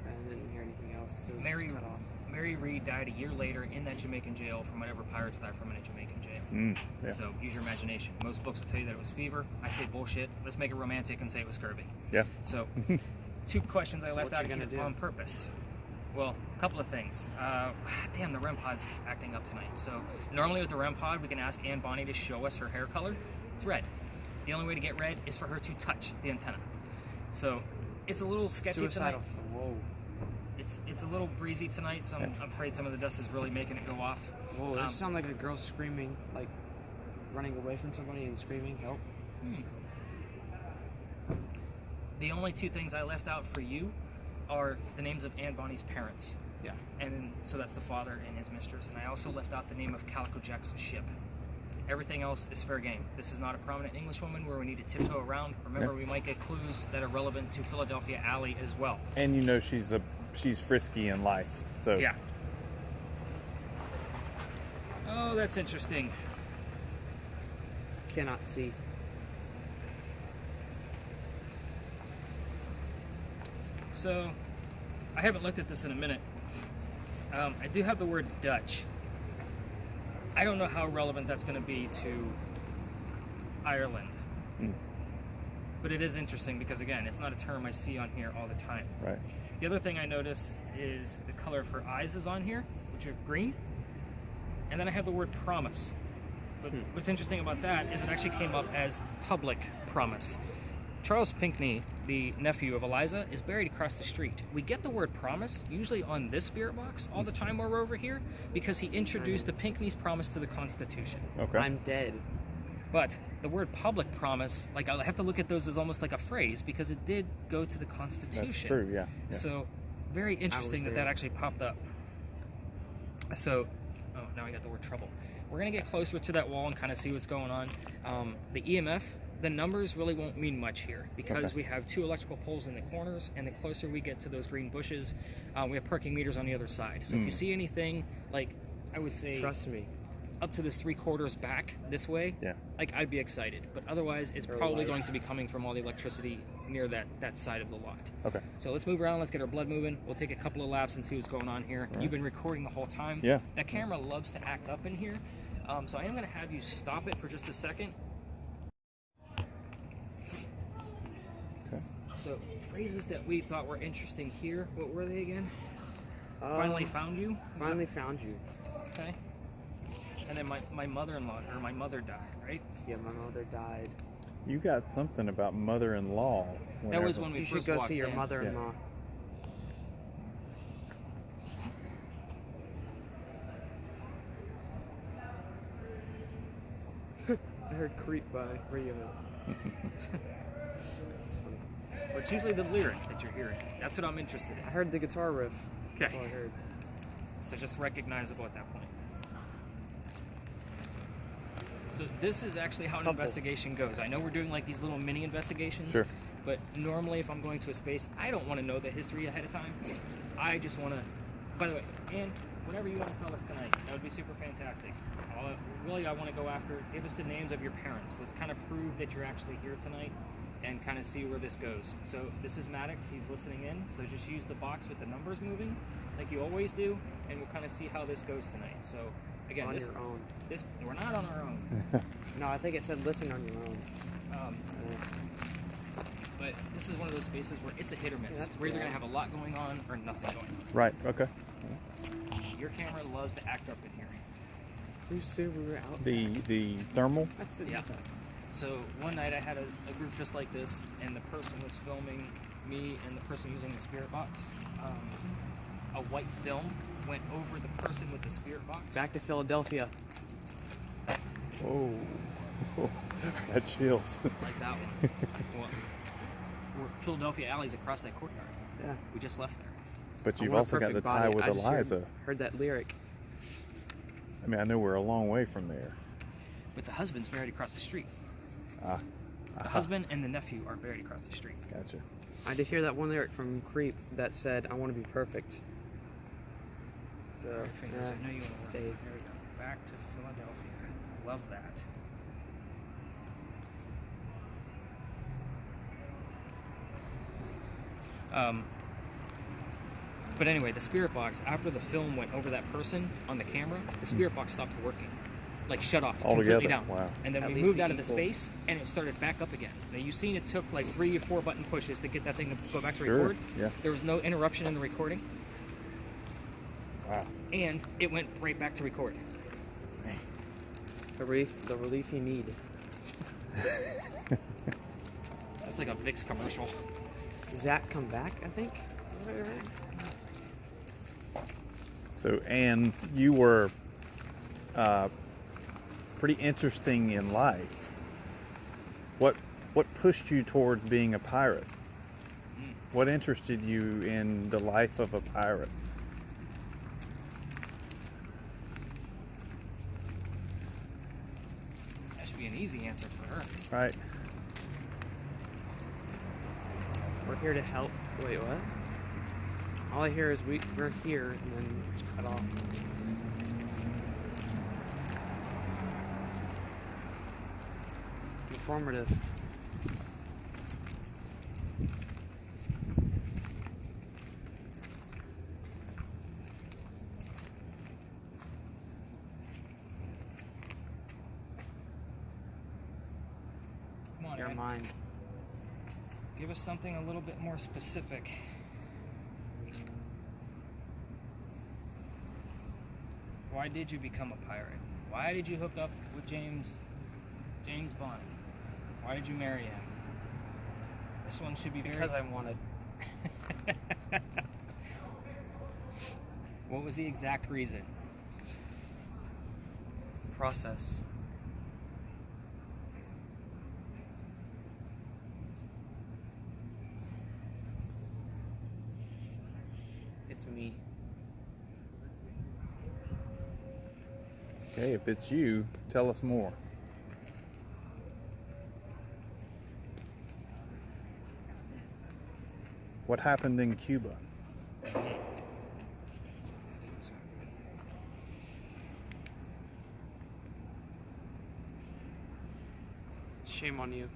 I didn't hear anything else. It was Mary cut off. Mary Reed died a year later in that Jamaican jail from whatever pirates died from in a Jamaican jail. Yeah. So use your imagination. Most books will tell you that it was fever. I say bullshit. Let's make it romantic and say it was scurvy. Yeah. So, 2 questions I So left what out you here gonna do? on purpose. Well, a couple of things. Damn, the REM pod's acting up tonight. So normally with the REM pod, we can ask Anne Bonny to show us her hair color. It's red. The only way to get red is for her to touch the antenna. So it's a little sketchy Suicidal. tonight. Whoa. It's a little breezy tonight, so I'm afraid some of the dust is really making it go off. Whoa, this sounds like a girl screaming, like running away from somebody and screaming, help. The only 2 things I left out for you are the names of Anne Bonny's parents. Yeah. And so that's the father and his mistress. And I also left out the name of Calico Jack's ship. Everything else is fair game. This is not a prominent Englishwoman where we need to tiptoe around. Remember, we might get clues that are relevant to Philadelphia Alley as well. And you know she's frisky in life, so Yeah. Oh, that's interesting. Cannot see. So, I haven't looked at this in a minute. I do have the word Dutch. I don't know how relevant that's going to be to Ireland. But it is interesting because, again, it's not a term I see on here all the time. right. The other thing I notice is the color of her eyes is on here, which are green. And then I have the word promise. But what's interesting about that is it actually came up as public promise. Charles Pinckney, the nephew of Eliza, is buried across the street. We get the word promise usually on this spirit box all the time while we're over here because he introduced the Pinckney's promise to the Constitution. Okay. I'm dead. But the word public promise, like I have to look at those as almost like a phrase because it did go to the Constitution. That's true. Yeah. So very interesting that there. actually popped up. So, oh, now I got the word trouble. We're going to get closer to that wall and kind of see what's going on. The EMF, the numbers really won't mean much here because Okay. we have 2 electrical poles in the corners, and the closer we get to those green bushes, we have parking meters on the other side. So if you see anything, like I would say Trust me. up to this 3/4 back this way, Yeah. like I'd be excited. But otherwise, it's Or probably light. going to be coming from all the electricity near that side of the lot. Okay. So let's move around. Let's get our blood moving. We'll take a couple of laps and see what's going on here. You've been recording the whole time. Yeah. That camera loves to act up in here. So I am going to have you stop it for just a second. Okay. So phrases that we thought were interesting here. What were they again? Finally found you. Finally found you. Okay. And then my mother-in-law or my mother died, right? Yeah, my mother died. You got something about mother-in-law. That was whenever- when we You should first go walked see your in. mother-in-law. I heard creep by Radiohead. But it's usually the lyric that you're hearing. That's what I'm interested I in. heard the guitar riff. Okay. That's all I heard. So just recognizable at that point. So this is actually how an Couple. investigation goes. I know we're doing like these little mini investigations, Sure. but normally if I'm going to a space, I don't want to know the history ahead of time. I just want to, by the way, Ann, whatever you want to tell us tonight, that would be super fantastic. Really, I want to go after, give us the names of your parents. Let's kind of prove that you're actually here tonight and kind of see where this goes. So this is Maddox, he's listening in, so just use the box with the numbers moving, like you always do, and we'll kind of see how this goes tonight. So again, On this, your own. this we're not on our own. No, I think it said listen on your own. But this is one of those spaces where it's a hit or miss. Yeah, that's We're either cool. going to have a lot going on or nothing going on. Right. Okay. Your camera loves to act up in here. Who's Subaru out? The thermal. That's the Yeah. So one night I had a group just like this, and the person was filming me and the person using the spirit box. A white film went over the person with the spirit box. Back to Philadelphia. Oh. That chills. like that one. Well, Philadelphia Alley's across that courtyard. Yeah. We just left there. But I you've want a also got the perfect tie body. with I just Eliza. heard that lyric. I mean, I know we're a long way from there. But the husband's buried across the street. Ah. The husband and the nephew are buried across the street. Gotcha. I did hear that one lyric from Creep that said, I want to be perfect. So, Fingers, I know you want to work. they- There we go. Back to Philadelphia. Love that. But anyway, the spirit box, after the film went over that person on the camera, the spirit box stopped working. Like shut off completely Altogether? down. Wow. And then At we least moved be out of the equal. space and it started back up again. Now you've seen it took like 3 or 4 button pushes to get that thing to go back to Sure, record. yeah. There was no interruption in the recording. Wow. And it went right back to record. The relief you need. That's like a Vicks commercial. Zach come back, I think. So, Anne, you were pretty interesting in life. What pushed you towards being a pirate? What interested you in the life of a pirate? That should be an easy answer for her. Right. We're here to help. Wait, what? All I hear is we're here, and then it's cut off. Informative. Come on, Your Ed. mind. Give us something a little bit more specific. Why did you become a pirate? Why did you hook up with James Bond? Why did you marry him? This one should be very... Because I wanted. What was the exact reason? Process. It's me. Okay, if it's you, tell us more. What happened in Cuba? Shame on you.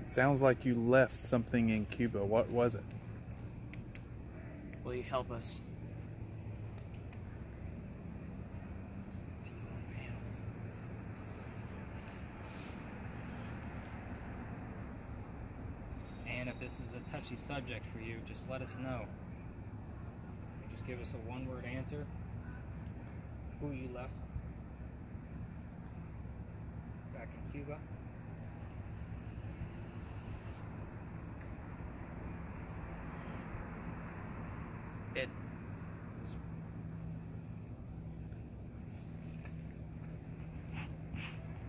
It sounds like you left something in Cuba. What was it? Will you help us? And if this is a touchy subject for you, just let us know. You just give us a one-word answer. Who you left back in Cuba. It.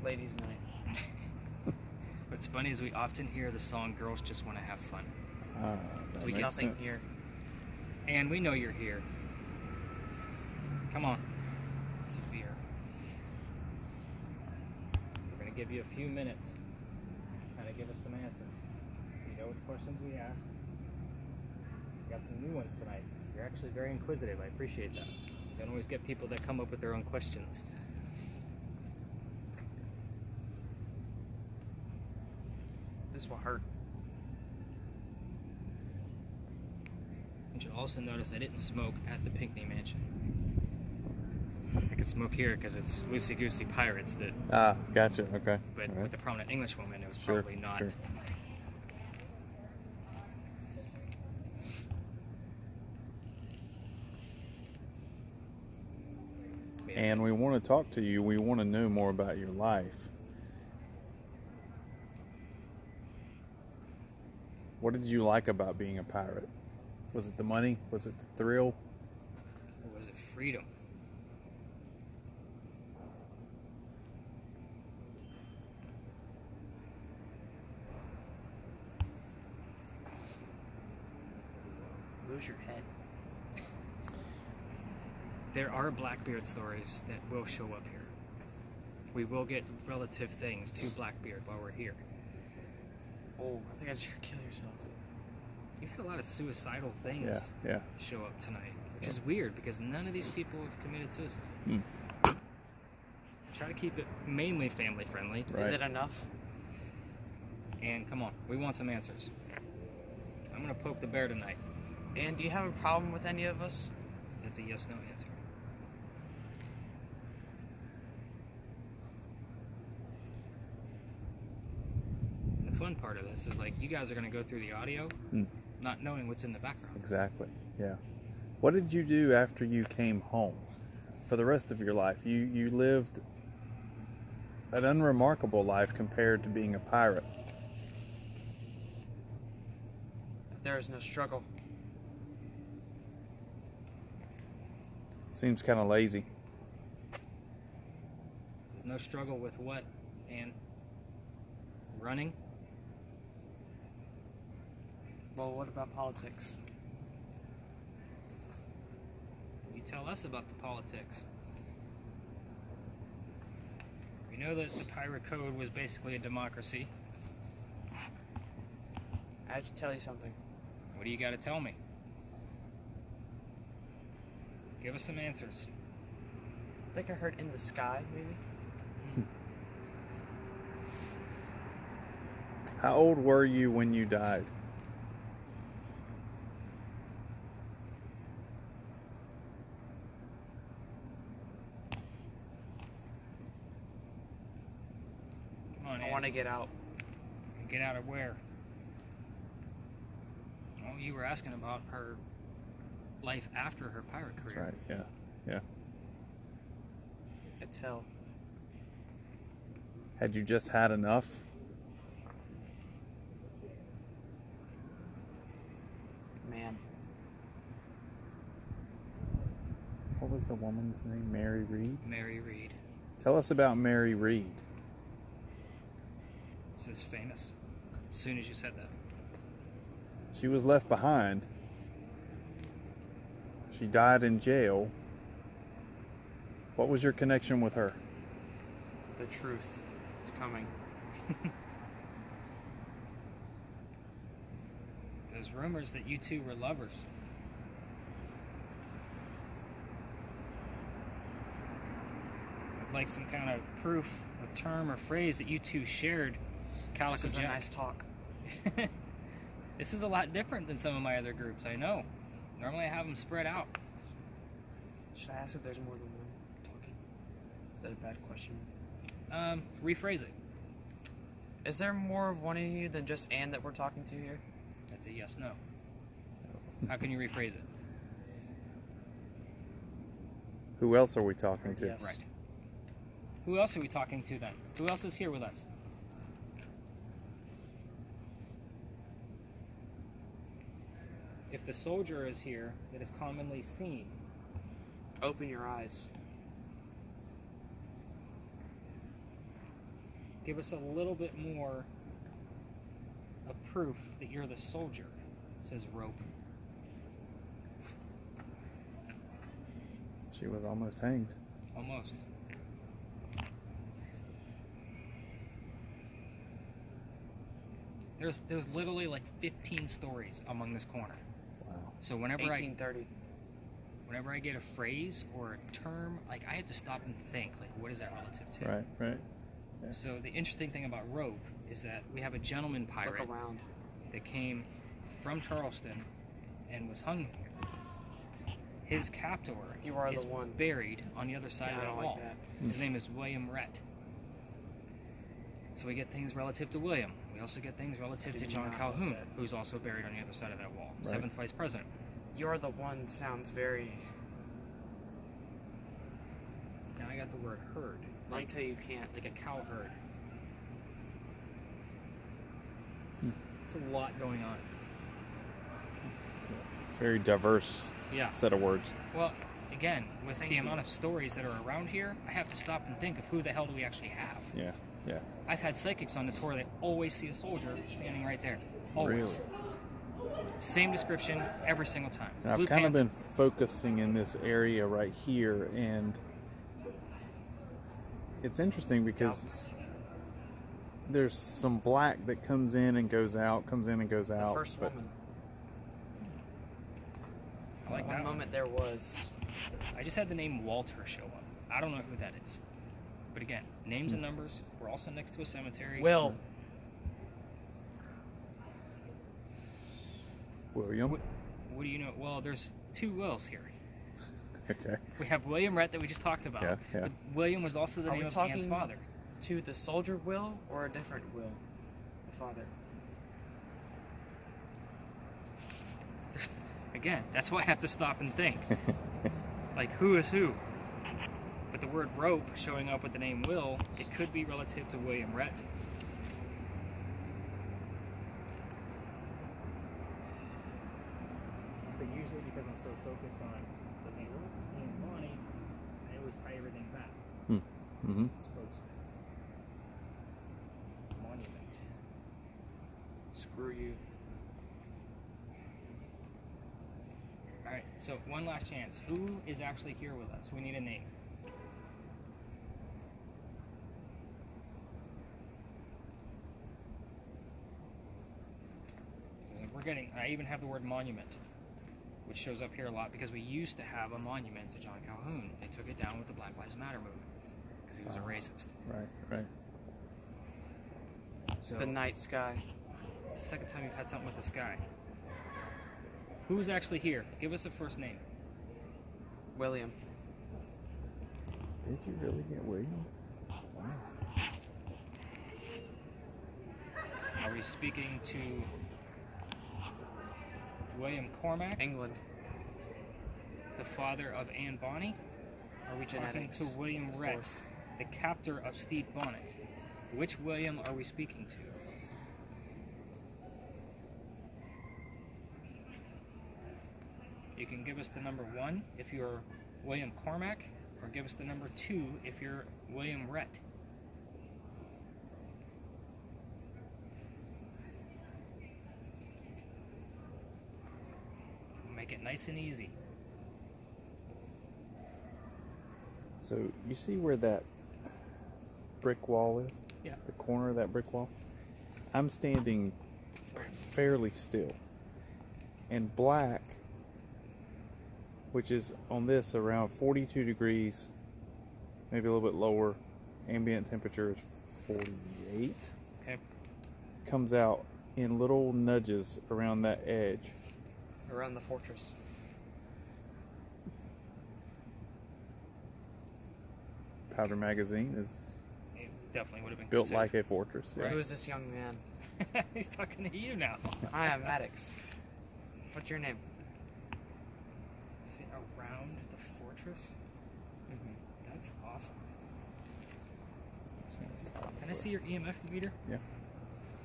Ladies' night. What's funny is we often hear the song "Girls Just Want to Have Fun," That We makes nothing sense. here. and we know you're here. Come on, Severe. We're gonna give you a few minutes. Kind of give us some answers. You know what questions we ask. We got some new ones tonight. You're actually very inquisitive. I appreciate that. You don't always get people that come up with their own questions. This will hurt. You should also notice I didn't smoke at the Pinckney Mansion. I could smoke here because it's loosey-goosey pirates that, Gotcha. Okay. but All right. with the prominent English woman, it was Sure, probably not. sure. Yeah. And we want to talk to you. We want to know more about your life. What did you like about being a pirate? Was it the money? Was it the thrill? Or was it freedom? Lose your head. There are Blackbeard stories that will show up here. We will get relative things to Blackbeard while we're here. Oh, I think I just kill yourself. You've had a lot of suicidal things Yeah. show up tonight, which is weird because none of these people have committed suicide. Hmm. Try to keep it mainly family friendly. Right. Is it enough? And come on, we want some answers. I'm gonna poke the bear tonight. And do you have a problem with any of us? That's a yes/no answer. And the fun part of this is like you guys are gonna go through the audio, not knowing what's in the background. Exactly. Yeah. What did you do after you came home? For the rest of your life, you lived an unremarkable life compared to being a pirate. There is no struggle. Seems kind of lazy. There's no struggle with what, and running. Well, what about politics? You tell us about the politics. We know that the pirate code was basically a democracy. I have to tell you something. What do you got to tell me? Give us some answers. I think I heard in the sky, maybe? How old were you when you died? Come on, I Ann. want to get out. Get out of where? Well, you were asking about her life after her pirate That's career. right. Yeah. Yeah. I tell. Had you just had enough? Man. What was the woman's name? Mary Read? Mary Read. Tell us about Mary Read. This is famous. As soon as you said that. She was left behind. She died in jail. What was your connection with her? The truth is coming. There's rumors that you two were lovers. I'd like some kind of proof, a term or phrase that you two shared. Calico This is a Jack. nice talk. This is a lot different than some of my other groups, I know. Normally I have them spread out. Should I ask if there's more than one talking? Is that a bad question? Rephrase it. Is there more of one of you than just Ann that we're talking to here? That's a yes/no. How can you rephrase it? Who else are we talking to? Yes. Right. Who else are we talking to then? Who else is here with us? If the soldier is here that is commonly seen, Open your eyes. give us a little bit more of proof that you're the soldier, says Rope. She was almost hanged. Almost. There's literally like 15 stories among this corner. Wow. So whenever 1830. whenever I get a phrase or a term, like I have to stop and think, like what is that relative to? Right, right. Yeah. So the interesting thing about Rope is that we have a gentleman pirate Look around. that came from Charleston and was hung here. His captor You are the is one. buried on the other side Yeah, of I that don't like wall. that. His name is William Rhett. So we get things relative to William. We also get things relative to Did John not Calhoun, like that. who's also buried on the other side of that wall. Right. 7th Vice President. You're the one sounds very. Now I got the word herd. Like, Until you can't. like a cow herd. It's a lot going on. It's a very diverse Yeah. set of words. Well, again, with Thank the you. amount of stories that are around here, I have to stop and think of who the hell do we actually have. Yeah, yeah. I've had psychics on the tour that always see a soldier standing right there. Always. Really? Same description every single time. And I've Blue kind of pants. been focusing in this area right here, and it's interesting because Doubts. there's some black that comes in and goes out, comes in and goes The out. first but woman. I like One that one. moment there was. I just had the name Walter show up. I don't know who that is. But again, names and numbers. We're also next to a cemetery. Will. William. What do you know? Well, there's two Wills here. Okay. We have William Rhett that we just talked about. Yeah, yeah. But William was also the Are name we of talking- Anne's father. To the soldier Will or a different Will? The father. Again, that's why I have to stop and think. Like, who is who? But the word rope showing up with the name Will, it could be relative to William Rhett. But usually because I'm so focused on the name and Bonnie, I always tie everything back. Mm-hmm. Supposed monument. Screw you. Alright, so one last chance. Who is actually here with us? We need a name. We're getting, I even have the word monument, which shows up here a lot because we used to have a monument to John Calhoun. They took it down with the Black Lives Matter movement because he was a racist. Right. So The night sky. it's the second time you've had something with the sky. Who's actually here? Give us a first name. William. Did you really get William? Wow. Are we speaking to William Cormack, England. the father of Anne Bonny? Are we Genetics. talking to William Rhett, Fourth. the captor of Stede Bonnet? Which William are we speaking to? You can give us the number 1 if you're William Cormack, or give us the number 2 if you're William Rhett. Make it nice and easy. So you see where that brick wall is? Yeah. The corner of that brick wall? I'm standing fairly still. And black, which is on this around 42 degrees, maybe a little bit lower, ambient temperature is 48, Okay. comes out in little nudges around that edge. Around the fortress. Powder Magazine is It definitely would have been built considered. like a fortress. Yeah. Who is this young man? He's talking to you now. I am Maddox. What's your name? Is it around the fortress? That's awesome. Can I see your EMF meter? Yeah.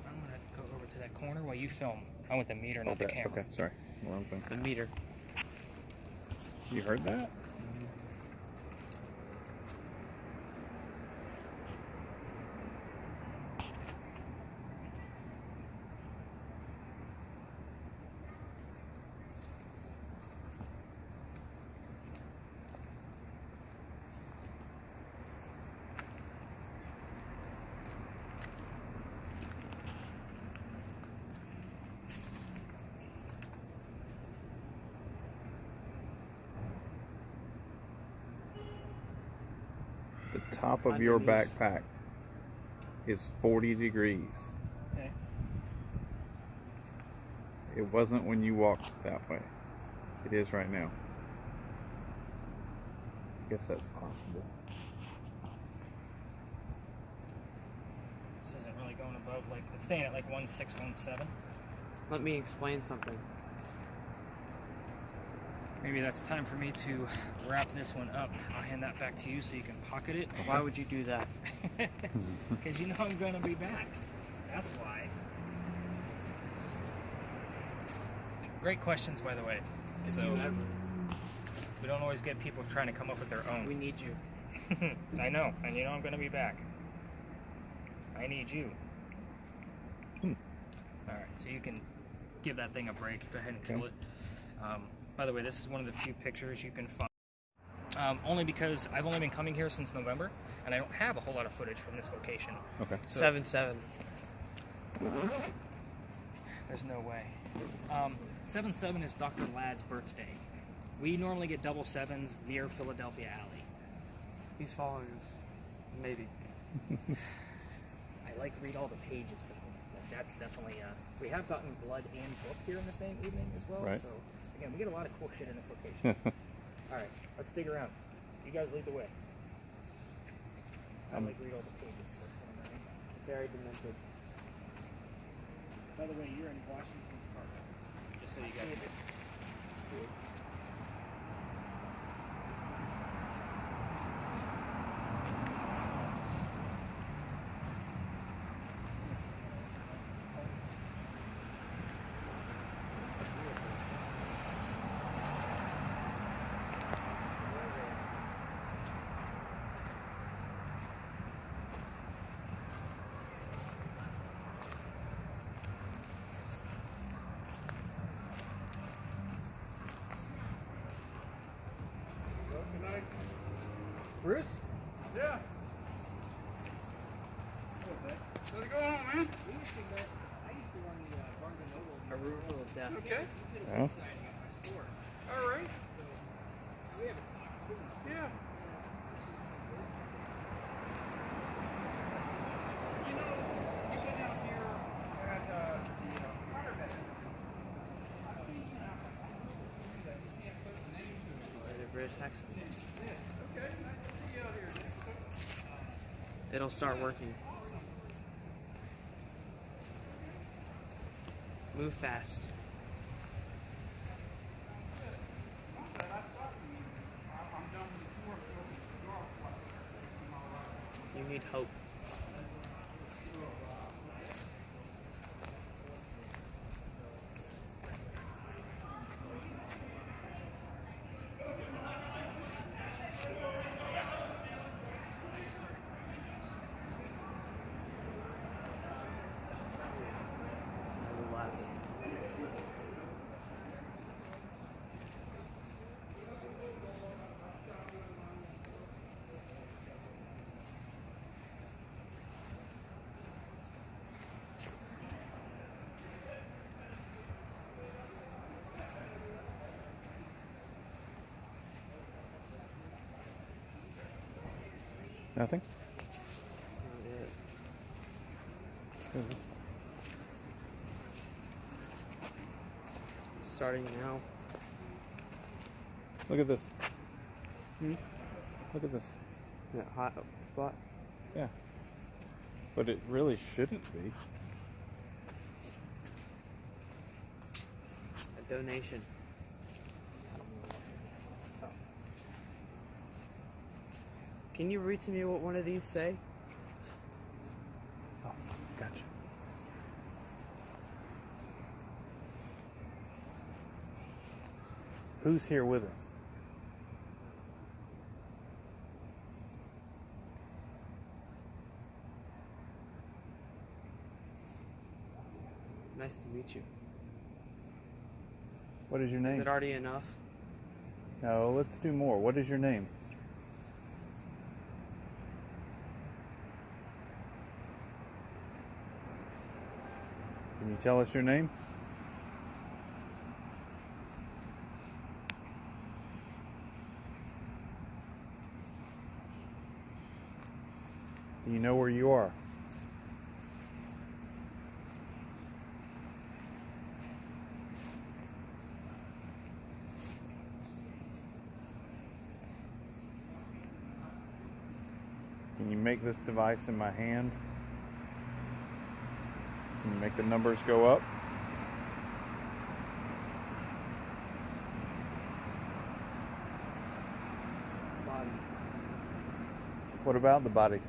I'm gonna go over to that corner while you film. I want the meter, not the Okay, camera. okay, sorry. Wrong thing. The meter. You heard that? The top of your Underneath. backpack is 40 degrees. Okay. It wasn't when you walked that way. It is right now. I guess that's possible. This isn't really going above, like, it's staying at like 1617. Let me explain something. Maybe that's time for me to wrap this one up. I'll hand that back to you so you can pocket it. Why would you do that? Because you know I'm going to be back. That's why. Great questions, by the way. So we don't always get people trying to come up with their We own. need you. I know, and you know I'm going to be back. I need you. All right, so you can give that thing a break. Go ahead and kill Okay. it. By the way, this is one of the few pictures you can find. Only because I've only been coming here since November, and I don't have a whole lot of footage from this location. Okay. So- 7-7. There's no way. 7/7 is Dr. Ladd's birthday. We normally get double sevens near Philadelphia Alley. He's following us. Maybe. I like read all the pages. Though. that's definitely. We have gotten blood and book here in the same evening as well. Right. So again, we get a lot of cool shit in this location. All right, let's dig around. You guys lead the way. I like read all the pages. That's what I'm writing. Very demented. By the way, you're in Washington Park. Just so you guys know. Bruce? Yeah. How's it going on, man? I used to run the Barnes & Noble. A room of death. Okay. We did a Yeah. book signing at my store. All right. So we haven't talked since. Yeah. You know, you've been out here at the fire bed. I don't think you have that you can't put the name to it. The British accent. Yeah. Okay. Nice to see you out here. It'll start working. Move fast. You need hope. Nothing? Not it. Let's go this way. Starting now. Look at this. Hmm? Look at this. That hot spot. Yeah. But it really shouldn't be. A donation. Can you read to me what one of these say? Oh, gotcha. Who's here with us? Nice to meet you. What is your name? Is it already enough? No, let's do more. What is your name? Can you tell us your name? Do you know where you are? Can you make this device in my hand? Can you make the numbers go up? Bodies. What about the bodies?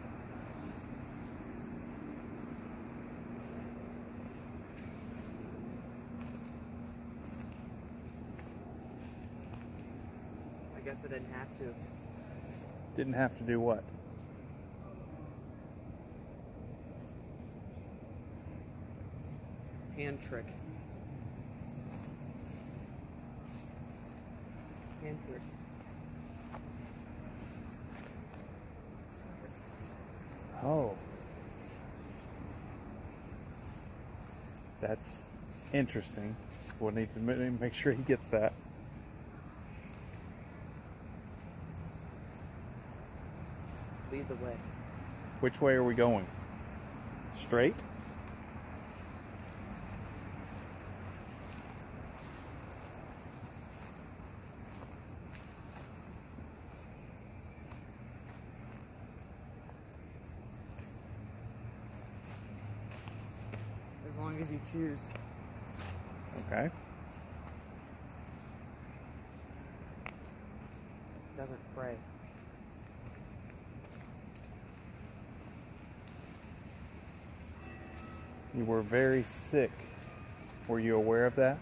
I guess I didn't have to. Didn't have to do what? Hand trick. Hand trick. Oh. That's interesting. We'll need to make sure he gets that. Lead the way. Which way are we going? Straight? as you choose. Okay. Doesn't pray. You were very sick. Were you aware of that?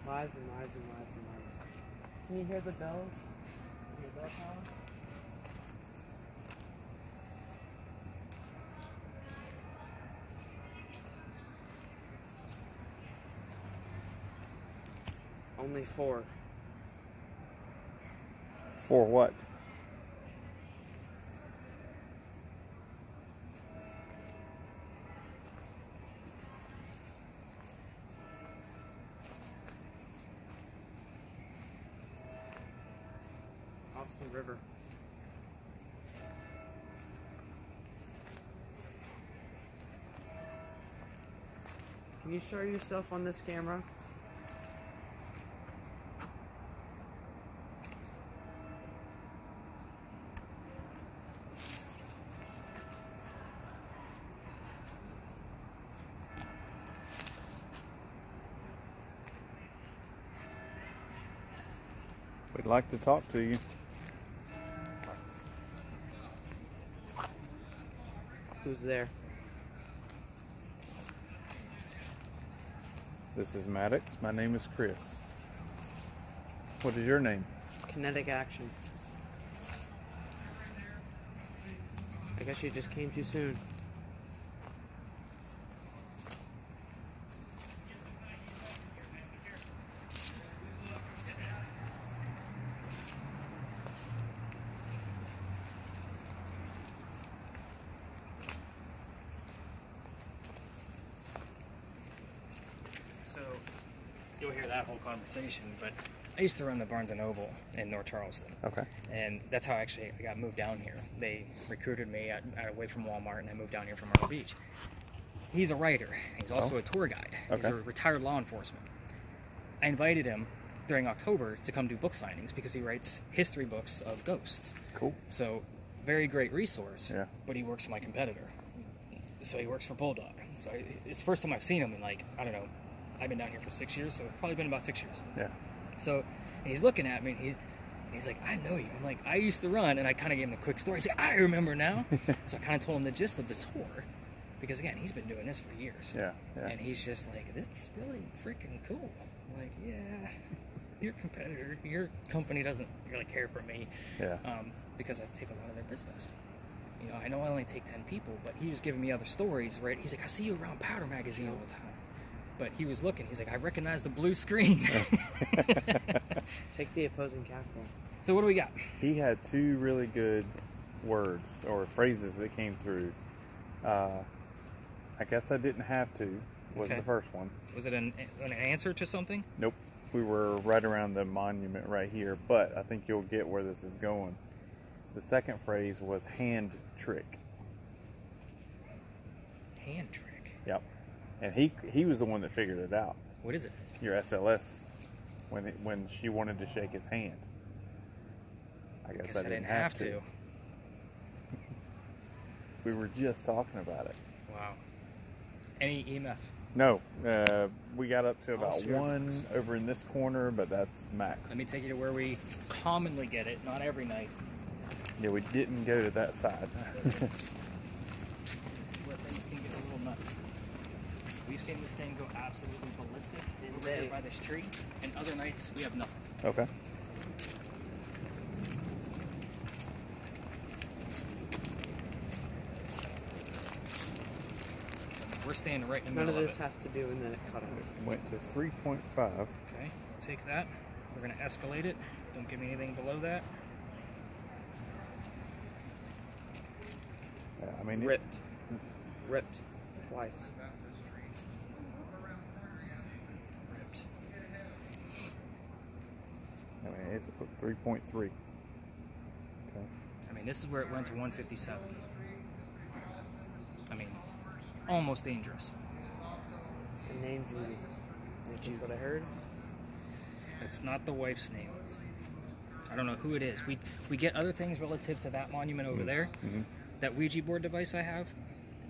Lives and lives and lives and lives. Can you hear the bells? Can you hear bell tower? Only 4. For what? Austin River. Can you show yourself on this camera? We'd like to talk to you. Who's there? This is Maddox. My name is Chris. What is your name? Kinetic action. I guess you just came too soon. So you'll hear that whole conversation, but I used to run the Barnes & Noble in North Charleston. Okay. And that's how actually I got moved down here. They recruited me away from Walmart, and I moved down here from Myrtle Beach. He's a writer. He's also a tour guide. He's Okay. a retired law enforcement. I invited him during October to come do book signings because he writes history books of ghosts. Cool. So, very great resource. Yeah. But he works for my competitor. So he works for Bulldog. So it's the first time I've seen him in, like, I don't know, I've been down here for 6 years, so it's probably been about 6 years. Yeah. So and he's looking at me, and he's like, I know you. I'm like, I used to run, and I kind of gave him a quick story. He's like, I remember now. So I kind of told him the gist of the tour, because again, he's been doing this for years. Yeah. Yeah. And he's just like, it's really freaking cool. I'm like, yeah, your competitor, your company doesn't really care for me, Yeah. because I take a lot of their business. You know, I know I only take 10 people, but he was giving me other stories, right? He's like, I see you around Powder Magazine all the time. But he was looking, he's like, I recognize the blue screen. Take the opposing capital. So what do we got? He had 2 really good words or phrases that came through. I guess I didn't have to, was Okay. the first one. Was it an answer to something? Nope. We were right around the monument right here, but I think you'll get where this is going. The second phrase was hand trick. Hand trick. Yep. And he was the one that figured it out. What is it? Your SLS, when she wanted to shake his hand. I guess I didn't have to. We were just talking about it. Wow. Any EMF? No, we got up to about spirit 1 box. over in this corner, but that's max. Let me take you to where we commonly get it, not every night. Yeah, we didn't go to that side. This is where things can get a little nuts. We've seen this thing go absolutely ballistic over there by this tree, and other nights we have nothing. Okay. We're standing right in the None of middle this of it. has to do in the cutoff. Went to 3.5. Okay, take that. We're going to escalate it. Don't give me anything below that. Yeah, I mean, Ripped. Ripped. Twice. Ripped. I mean, it's 3.3. Okay. I mean, this is where it went to 157. I mean, almost dangerous. And name Judy. That's what I heard. It's not the wife's name. I don't know who it is. We get other things relative to that monument over there. Mm-hmm. That Ouija board device I have,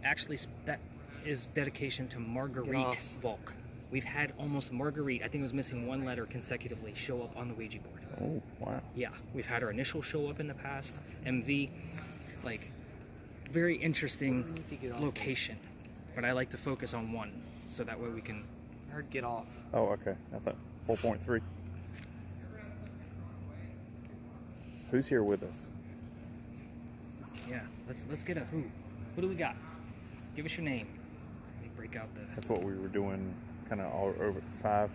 actually, that is dedication to Get Marguerite off. Volk. We've had almost Marguerite, I think it was missing one letter consecutively, show up on the Ouija board. Oh, wow. Yeah, we've had our initial show up in the past. MV, like, very interesting need to get off. location. But I like to focus on one, so that way we can. I heard get off. Oh, okay. I thought 4.3. Who's here with us? Yeah, let's get a who. Who do we got? Give us your name. Let me break out the. That's what we were doing kind of all over 5.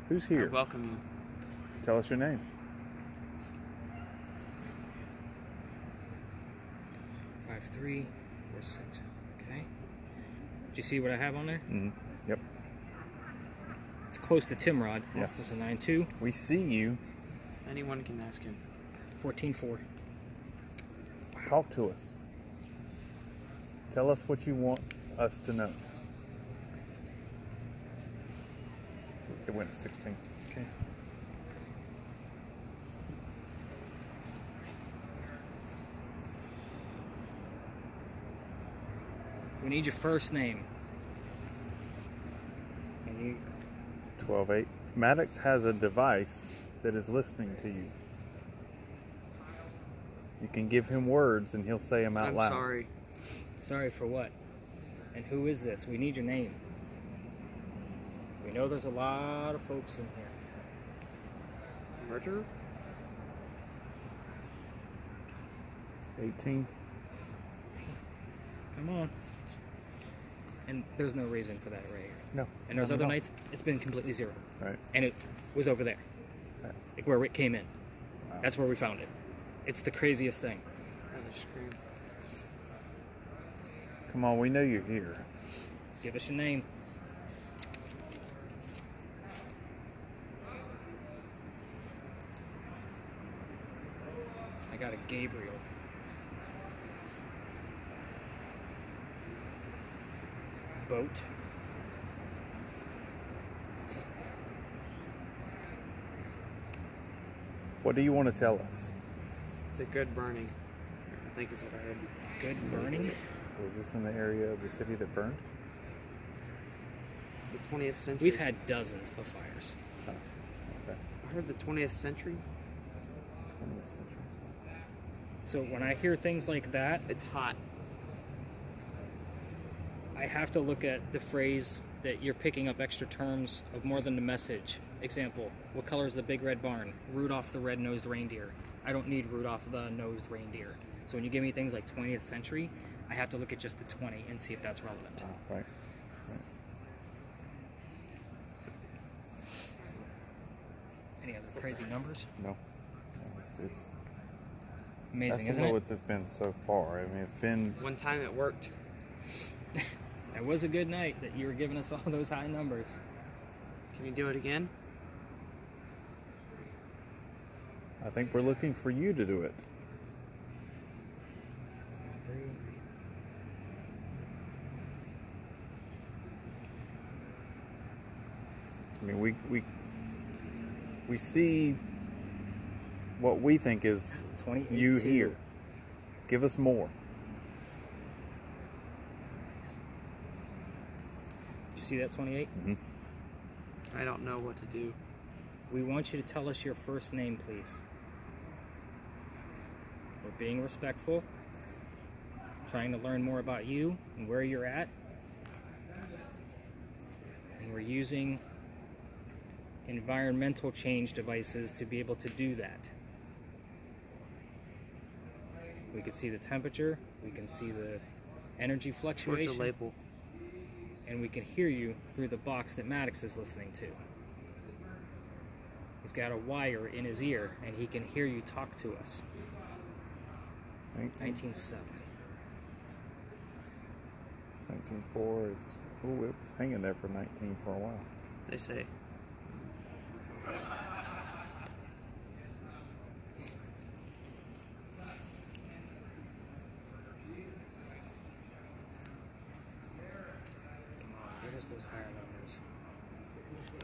Who's I here? welcome you. Tell us your name. 5346. Okay. Do you see what I have on there? Mm-hmm. Yep. It's close to Timrod. Yeah. This is 92. We see you. Anyone can ask him. 144. Talk to us. Tell us what you want us to know. It went at 16. Okay. We need your first name. And you 12.8. Maddox has a device that is listening to you. You can give him words and he'll say them out I'm loud. sorry. sorry for what? And who is this? We need your name. We know there's a lot of folks in here. Murderer? 18. Come on. And there's no reason for that right here. No. And those not other at all. nights, it's been completely zero. Right. And it was over there. Right. Like where Rick came in. Wow. That's where we found it. It's the craziest thing. Another scream. Come on, we know you're here. Give us your name. I got a Gabriel. Boat. What do you want to tell us? It's a good burning. I think is what I heard. Good burning. Was this in the area of the city that burned? The 20th century. We've had dozens of fires. Oh, okay. I heard the 20th century. 20th century. So when I hear things like that, It's hot. I have to look at the phrase that you're picking up extra terms of more than the message. Example, what color is the big red barn? Rudolph the red-nosed reindeer. I don't need Rudolph the nosed reindeer. So when you give me things like 20th century, I have to look at just the 20 and see if that's relevant. Oh, right. Any other crazy numbers? No. No, it's Amazing, that's the isn't it? lowest it's been so far. I mean, it's been One time it worked. That was a good night that you were giving us all those high numbers. Can you do it again? I think we're looking for you to do it. I mean, we see what we think is 28. you here. Give us more. Did you see that 28? Mm-hmm. I don't know what to do. We want you to tell us your first name, please. We're being respectful, trying to learn more about you and where you're at. And we're using environmental change devices to be able to do that. We can see the temperature, we can see the energy Where's fluctuation, the label? and we can hear you through the box that Maddox is listening to. He's got a wire in his ear, and he can hear you talk to us. 19.7. 19.4 is. Oh, it was hanging there for 19 for a while. They say. Come on, get us those higher numbers.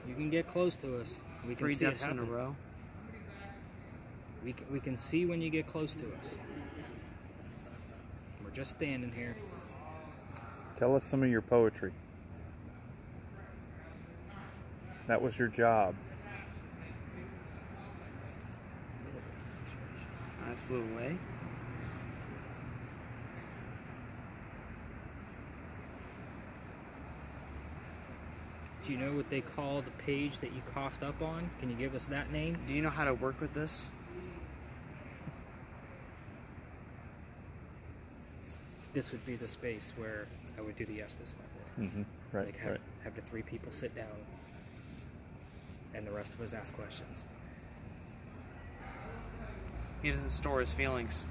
You can get close to us. We can 3 see it deaths in a happen. row. We can see when you get close to us. We're just standing here. Tell us some of your poetry. That was your job. I flew away. Do you know what they call the page that you coughed up on? Can you give us that name? Do you know how to work with this? This would be the space where I would do the Estes method. Mm-hmm. Right, Like have, right. have the 3 people sit down and the rest of us ask questions. He doesn't store his feelings.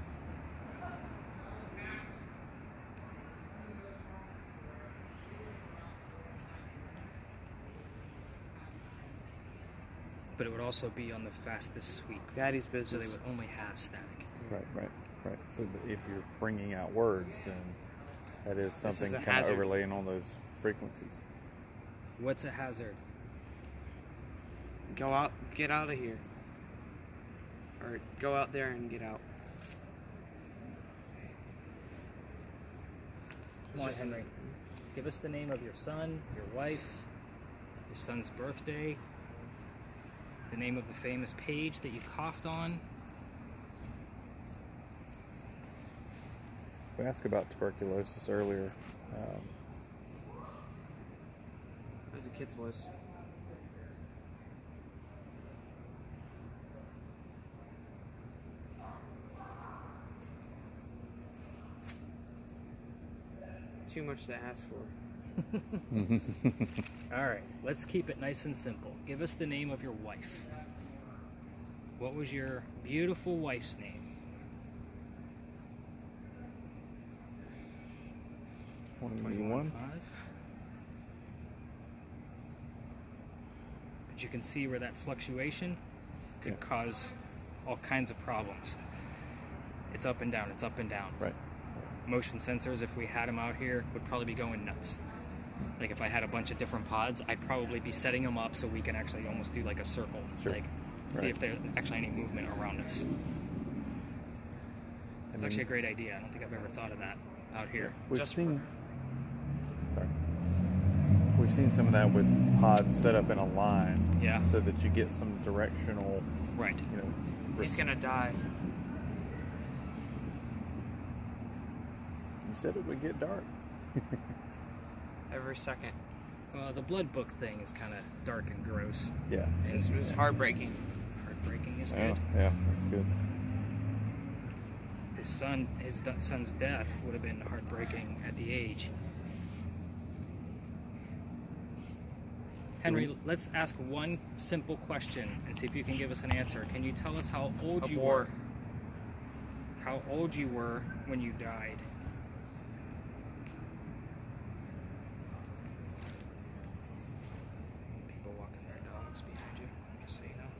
But it would also be on the fastest sweep. Daddy's So business. they would only have static. Right, right, right. So if you're bringing out words, then that is something is a kind of hazard. overlaying on those frequencies. What's a hazard? Go out, get out of here. Or go out there and get out. Come on, Henry. Give us the name of your son, your wife, your son's birthday, the name of the famous page that you coughed on. We asked about tuberculosis earlier. That was a kid's voice. Too much to ask for. All right, let's keep it nice and simple. Give us the name of your wife. What was your beautiful wife's name? 21. 5. But you can see where that fluctuation could Yeah. cause all kinds of problems. It's up and down, it's up and down. Right. Motion sensors, if we had them out here, would probably be going nuts. Like if I had a bunch of different pods, I'd probably be setting them up so we can actually almost do like a circle. Sure. Like see Right. if there's actually any movement around us. It's actually a great idea. I don't think I've ever thought of that out here. We've Just seen. Sorry. We've seen some of that with pods set up in a line. Yeah. So that you get some directional, Right. you know. He's gonna die. You said it would get dark. Every second. The blood book thing is kind of dark and gross. Yeah. And This was heartbreaking. heartbreaking is Yeah, good. yeah, that's good. His son's death would have been heartbreaking at the age. Henry, let's ask one simple question and see if you can give us an answer. Can you tell us how old A you war. were? How old you were when you died? People walking their dogs behind you, just so you know.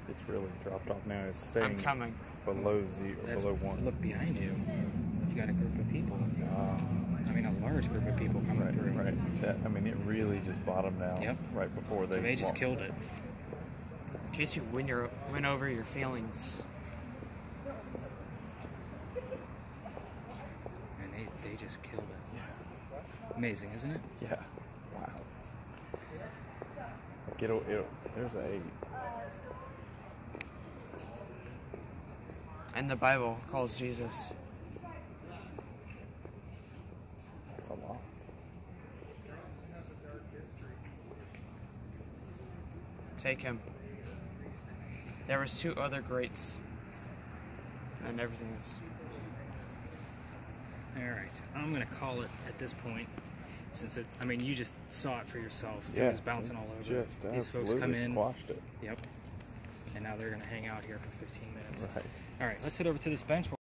It's really dropped off now. It's staying I'm coming. below zero, That's- below 1. Look behind you. You got a group of people. Ah, I mean, a large group of people coming right, through. right. That, I mean, it really just bottomed out Yep. right before they. So they just walked. killed it. In case you win over your feelings. And they just killed it. Amazing, isn't it? Yeah. Wow. Like there's a. And the Bible calls Jesus. It's a lot. Take him. There was 2 other greats. And everything is. All right, I'm gonna call it at this point, since it. I mean, you just saw it for yourself. Yeah. It was bouncing all over. Just These folks absolutely come in. squashed it. Yep. And now they're gonna hang out here for 15 minutes. Right. All right, let's head over to this bench.